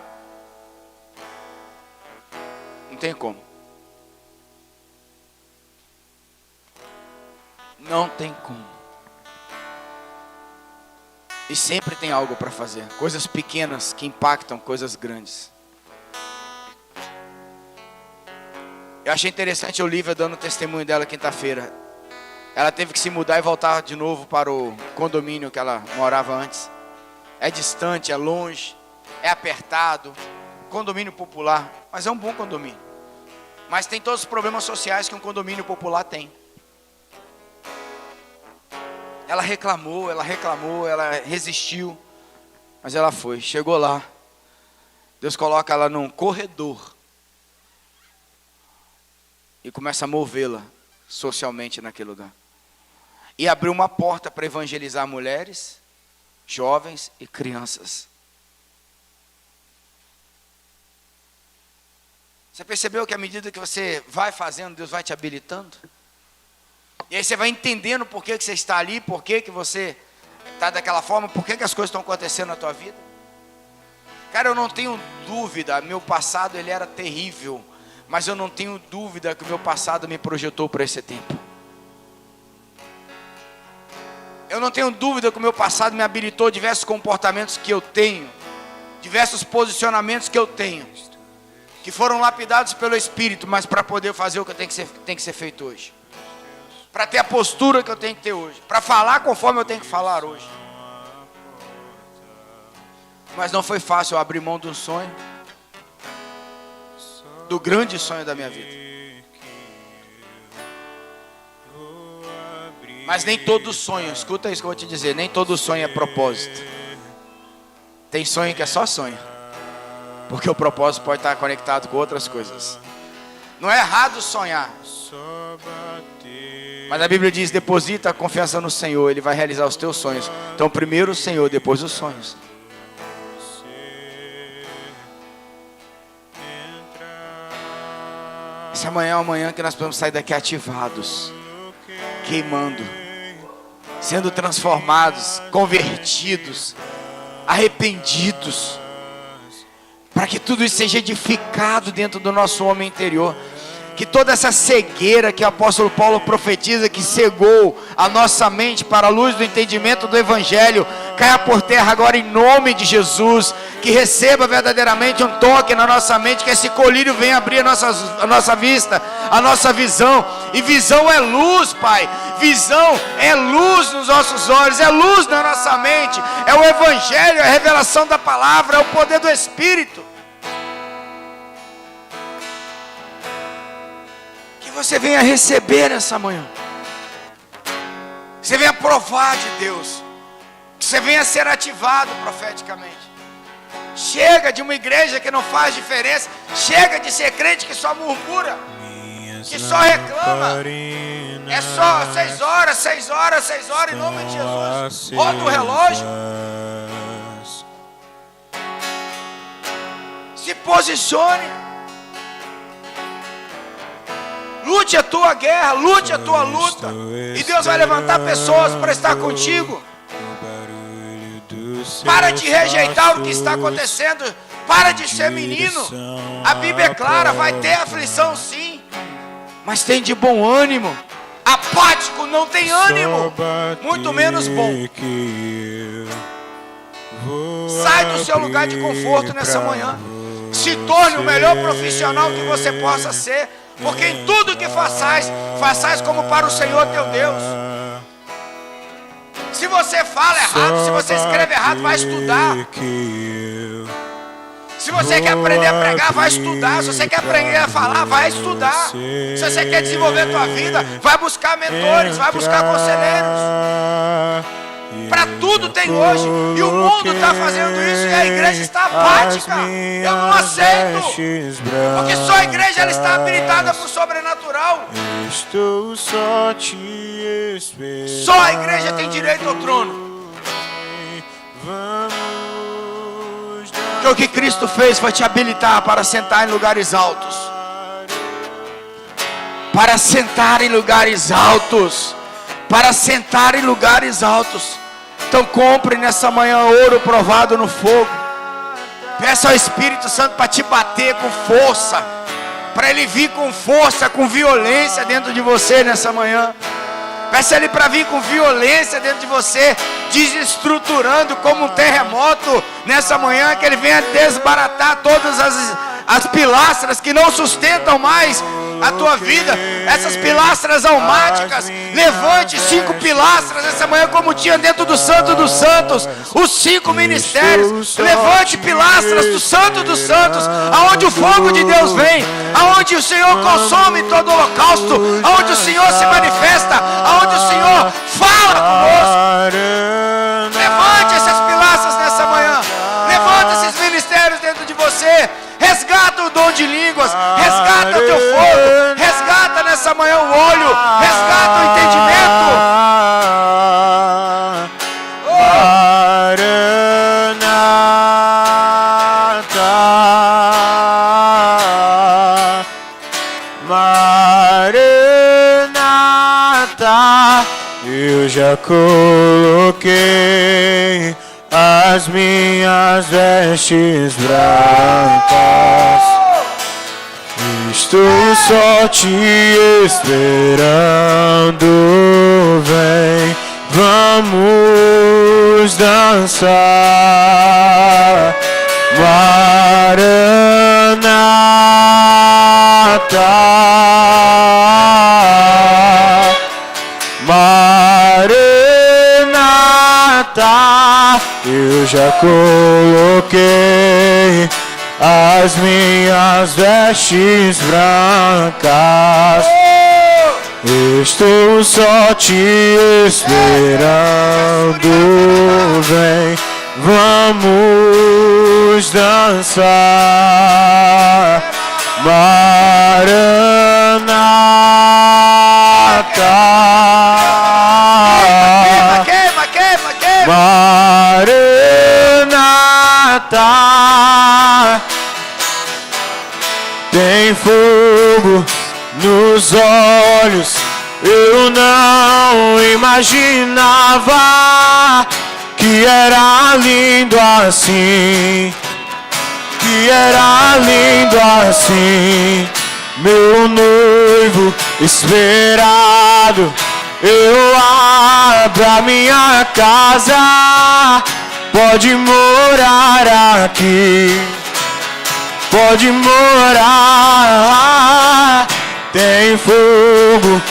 não tem como. Não tem como. E sempre tem algo para fazer. Coisas pequenas que impactam coisas grandes. Eu achei interessante a Olivia dando testemunho dela quinta-feira. Ela teve que se mudar e voltar de novo para o condomínio que ela morava antes. É distante, é longe, é apertado. Condomínio popular, mas é um bom condomínio. Mas tem todos os problemas sociais que um condomínio popular tem. Ela reclamou, ela resistiu, mas ela foi, chegou lá. Deus coloca ela num corredor e começa a movê-la socialmente naquele lugar. E abriu uma porta para evangelizar mulheres, jovens e crianças. Você percebeu que à medida que você vai fazendo, Deus vai te habilitando? E aí você vai entendendo por que você está ali, por que você está daquela forma, por que as coisas estão acontecendo na tua vida. Cara, eu não tenho dúvida, meu passado ele era terrível, mas eu não tenho dúvida que o meu passado me projetou para esse tempo. Eu não tenho dúvida que o meu passado me habilitou diversos comportamentos que eu tenho, diversos posicionamentos que eu tenho, que foram lapidados pelo Espírito, mas para poder fazer o que tem que ser feito hoje. Para ter a postura que eu tenho que ter hoje. Para falar conforme eu tenho que falar hoje. Mas não foi fácil eu abrir mão de um sonho. Do grande sonho da minha vida. Mas nem todo sonho, escuta isso que eu vou te dizer. Nem todo sonho é propósito. Tem sonho que é só sonho. Porque o propósito pode estar conectado com outras coisas. Não é errado sonhar. Mas a Bíblia diz, deposita a confiança no Senhor, Ele vai realizar os teus sonhos. Então primeiro o Senhor, depois os sonhos. Essa manhã é uma manhã que nós podemos sair daqui ativados, queimando, sendo transformados, convertidos, arrependidos, para que tudo isso seja edificado dentro do nosso homem interior. Que toda essa cegueira que o apóstolo Paulo profetiza, que cegou a nossa mente para a luz do entendimento do Evangelho, caia por terra agora em nome de Jesus. Que receba verdadeiramente um toque na nossa mente, que esse colírio venha abrir a nossa vista, a nossa visão. E visão é luz, Pai. Visão é luz nos nossos olhos, é luz na nossa mente. É o Evangelho, é a revelação da palavra, é o poder do Espírito. você venha receber nessa manhã. Que você venha provar de Deus. Que você venha ser ativado profeticamente. Chega de uma igreja que não faz diferença. Chega de ser crente que só murmura, que só reclama. É só 6 horas, 6 horas, 6 horas, em nome de Jesus. Roda o relógio. Se posicione. Lute a tua guerra, lute a tua luta. E Deus vai levantar pessoas para estar contigo. Para de rejeitar o que está acontecendo. Para de ser menino. A Bíblia é clara, vai ter aflição sim. Mas tem de bom ânimo. Apático não tem ânimo, muito menos bom. Sai do seu lugar de conforto nessa manhã. Se torne o melhor profissional que você possa ser. Porque em tudo que façais, façais como para o Senhor teu Deus. Se você fala errado, se você escreve errado, vai estudar. Se você quer aprender a pregar, vai estudar. Se você quer aprender a falar, vai estudar. Se você quer desenvolver a tua vida, vai buscar mentores, vai buscar conselheiros. Para tudo tem hoje. E o mundo está fazendo isso e a igreja está apática. Eu não aceito. Porque só a igreja ela está habilitada para o sobrenatural. Estou só te esperando. Só a igreja tem direito ao trono. Porque o que Cristo fez foi te habilitar para sentar em lugares altos. Para sentar em lugares altos. Para sentar em lugares altos. Então compre nessa manhã ouro provado no fogo. Peça ao Espírito Santo para te bater com força. Para ele vir com força, com violência dentro de você nessa manhã. Peça ele para vir com violência dentro de você, desestruturando como um terremoto nessa manhã, que ele venha desbaratar todas as pilastras que não sustentam mais a tua vida, essas pilastras almáticas. Levante 5 pilastras nessa manhã, como tinha dentro do Santo dos Santos, os 5 ministérios. Levante pilastras do Santo dos Santos, aonde o fogo de Deus vem, aonde o Senhor consome todo o holocausto, aonde o Senhor se manifesta, aonde o Senhor fala conosco. Levante essas pilastras nessa manhã, levante esses ministérios dentro de você. Resgata o dom de línguas, resgata o teu fogo, resgata nessa manhã o olho, resgata o entendimento. Maranata, eu já coloquei as minhas vestes brancas. Estou só te esperando. Vem, vamos dançar. Maranata, Maranata, eu já coloquei as minhas vestes brancas. Estou só te esperando. Vem, vamos dançar. Maranata, Maranata, tem fogo nos olhos. Eu não imaginava que era lindo assim, que era lindo assim. Meu noivo esperado, eu abro a minha casa. Pode morar aqui, pode morar. Tem fogo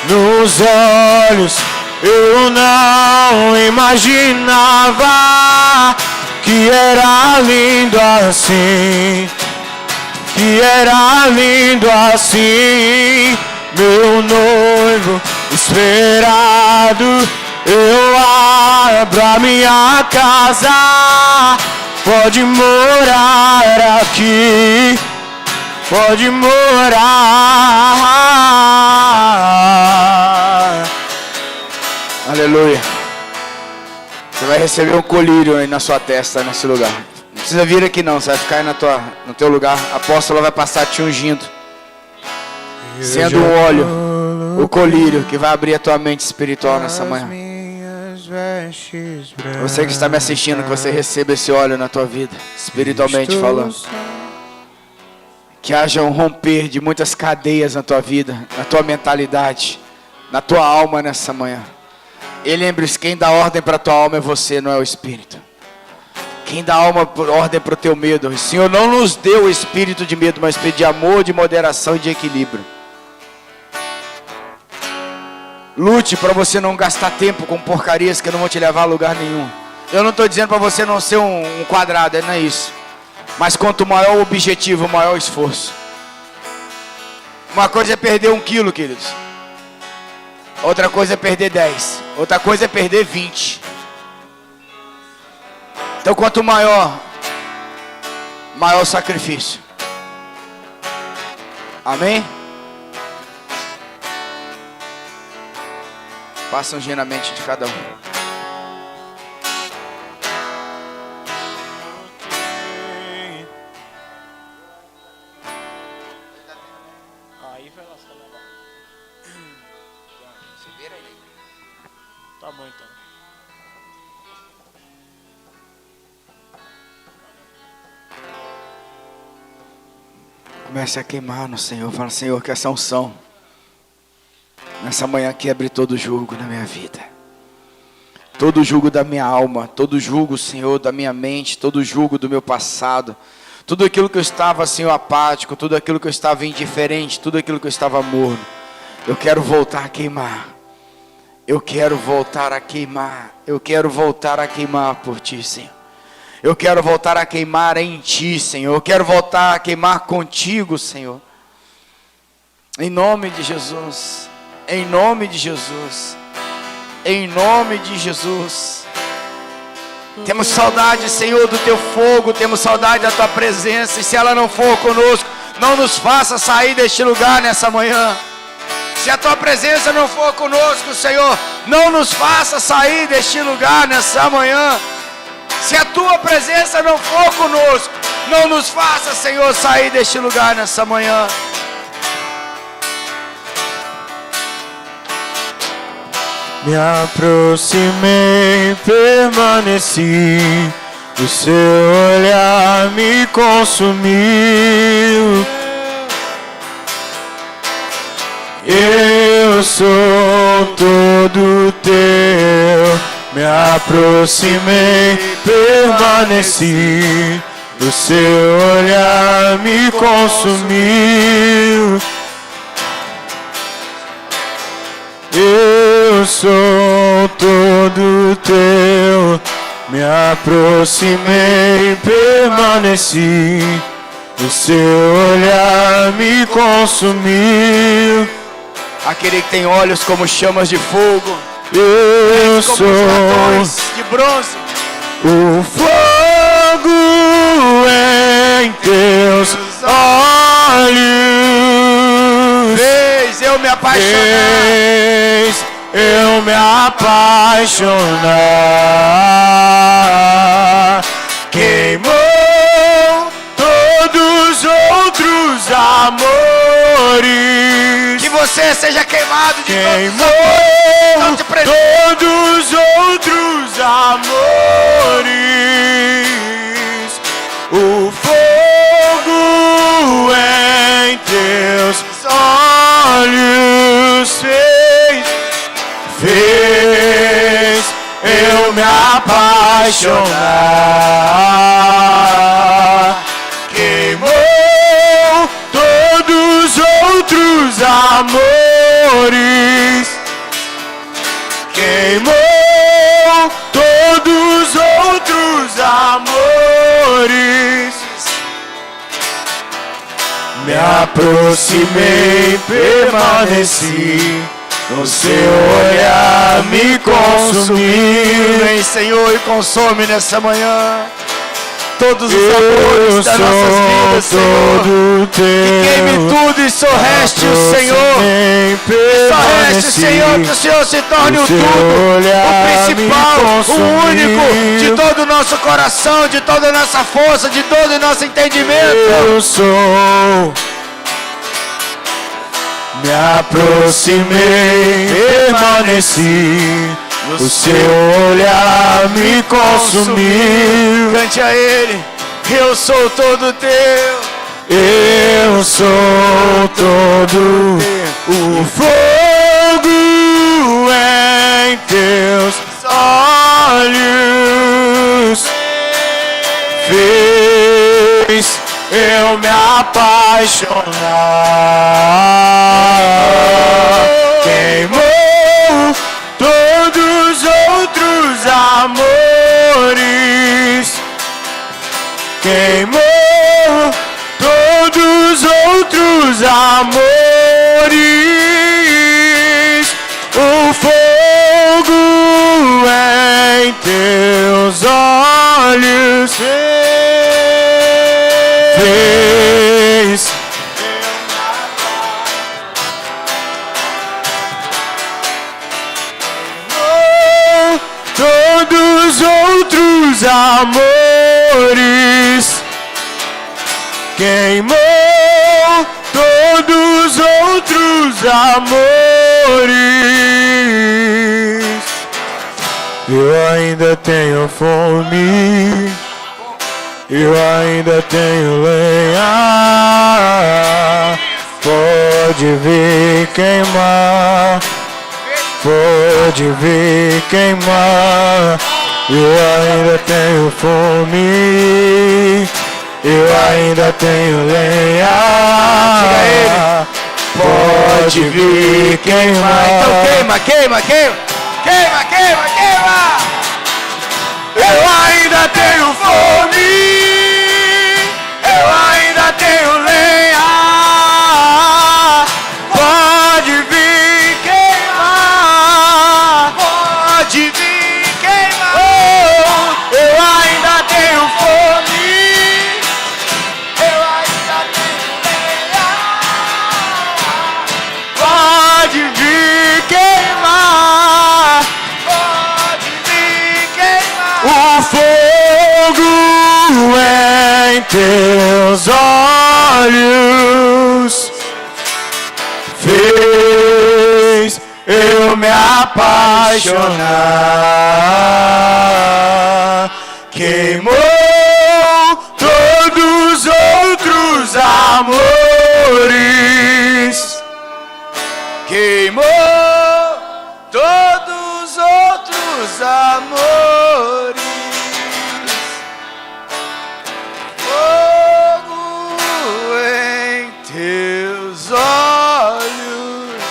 nos olhos. Eu não imaginava que era lindo assim, que era lindo assim. meu noivo esperado. Eu abro a minha casa, pode morar aqui, pode morar. Aleluia. Você vai receber um colírio aí na sua testa, nesse lugar. Não precisa vir aqui não, você vai ficar aí no teu lugar. A apóstola vai passar te ungindo, sendo um óleo, o colírio que vai abrir a tua mente espiritual nessa manhã. Você que está me assistindo, que você receba esse óleo na tua vida, espiritualmente falando. Que haja um romper de muitas cadeias na tua vida, na tua mentalidade, na tua alma nessa manhã. E lembre-se, quem dá ordem para a tua alma é você, não é o Espírito. Quem dá ordem para o teu medo. O Senhor não nos deu o espírito de medo, mas espírito de amor, de moderação e de equilíbrio. Lute para você não gastar tempo com porcarias que não vão te levar a lugar nenhum. Eu não estou dizendo para você não ser um quadrado, não é isso. Mas quanto maior o objetivo, maior o esforço. Uma coisa é perder 1 quilo, queridos. Outra coisa é perder 10. Outra coisa é perder 20. Então quanto maior o sacrifício. Amém? Passa um na mente de cada um. Aí vai lascar na barra. Você vira aí. Tá bom então. Comece a queimar no Senhor. Fala, Senhor, que essa unção nessa manhã quebre todo jugo na minha vida. Todo jugo da minha alma. Todo jugo, Senhor, da minha mente. Todo jugo do meu passado. Tudo aquilo que eu estava, Senhor, apático. Tudo aquilo que eu estava indiferente. Tudo aquilo que eu estava morno. Eu quero voltar a queimar. Eu quero voltar a queimar. Eu quero voltar a queimar por Ti, Senhor. Eu quero voltar a queimar em Ti, Senhor. Eu quero voltar a queimar contigo, Senhor. Em nome de Jesus. Em nome de Jesus. Em nome de Jesus. Temos saudade, Senhor, do Teu fogo. Temos saudade da Tua presença. E se ela não for conosco, não nos faça sair deste lugar nessa manhã. Se a Tua presença não for conosco, Senhor, não nos faça sair deste lugar nessa manhã. Se a Tua presença não for conosco, não nos faça, Senhor, sair deste lugar nessa manhã. Me aproximei, permaneci, o Seu olhar me consumiu. Eu sou todo Teu. Me aproximei, permaneci, o Seu olhar me consumiu. Eu sou todo Teu. Me aproximei, permaneci, o Seu olhar me consumiu. Aquele que tem olhos como chamas de fogo. Eu como sou de bronze. o fogo em Teus olhos. Fez eu me apaixonar. Fez eu me apaixonar. Queimou todos os outros amores. Que você seja queimado de Queimou todos os outros amores. O fogo em Teus olhos fez eu me apaixonar. Queimou todos os outros amores. Queimou todos os outros amores. Me aproximei, permaneci, no seu olhar me consumiu. Vem, Senhor, e consome nessa manhã todos os amores das nossas vidas, Senhor. Que queime tudo e só reste o Senhor. Só reste, Senhor, que o Senhor se torne o tudo, o principal, o único de todo o nosso coração, de toda a nossa força, de todo o nosso entendimento. Eu sou. Me aproximei, permaneci, o seu olhar me consumiu. Cante a Ele, eu sou todo teu. Eu sou todo o fogo em teus olhos. Fez eu me apaixonar. Queimou todos os outros amores. Queimou todos os outros amores. O fogo em teus olhos fez todos os outros amores. Queimou todos os outros amores. Eu ainda tenho fome, eu ainda tenho lenha. Pode vir queimar, pode vir queimar. Eu ainda tenho fome, eu ainda tenho lenha. Pode vir queimar. Então queima, queima, queima, queima, queima, queima. Eu ainda tenho fome, eu ainda tenho lenha. Pode vir queimar, Pode vir queimar. eu ainda tenho fome, Eu ainda tenho lenha. pode vir queimar. Pode vir queimar. O fogo em teus olhos fez eu me apaixonar. Queimou todos os outros amores. Queimou todos os outros amores. Fogo em teus olhos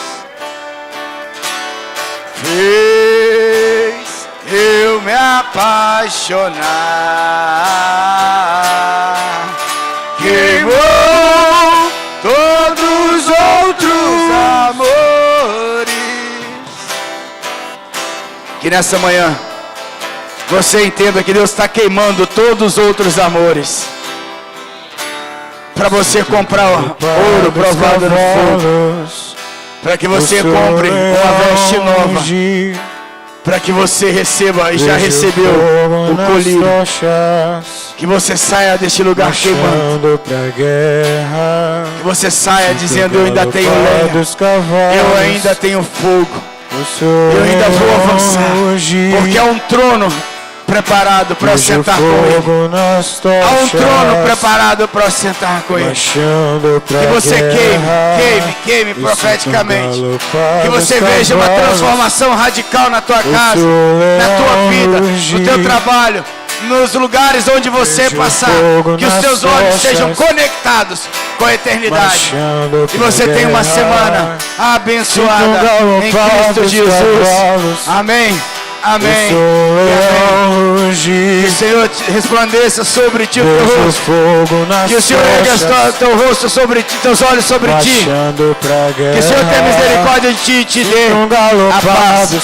fez eu me apaixonar. Queimou todos os outros amores. Que nessa manhã você entenda que Deus está queimando todos os outros amores para você comprar ouro provado no fogo, para que você compre uma veste nova, para que você receba e já recebeu o colírio, que você saia deste lugar queimando, que você saia dizendo: eu ainda tenho lenha, eu ainda tenho fogo, eu ainda vou avançar, porque há um trono preparado para sentar com Ele. Há um trono preparado para sentar com Ele. Que você queime profeticamente. Que você veja uma transformação radical na tua casa, na tua vida, no teu trabalho, nos lugares onde você passar. Que os teus olhos sejam conectados com a eternidade. E você tenha uma semana abençoada em Cristo Jesus. Amém. Amém. Longe, que o Senhor resplandeça sobre ti o teu vejo rosto. fogo nas Que o Senhor erga teu rosto sobre ti, teus olhos sobre ti. marchando pra guerra. Que o Senhor tenha misericórdia de ti e te dê a paz.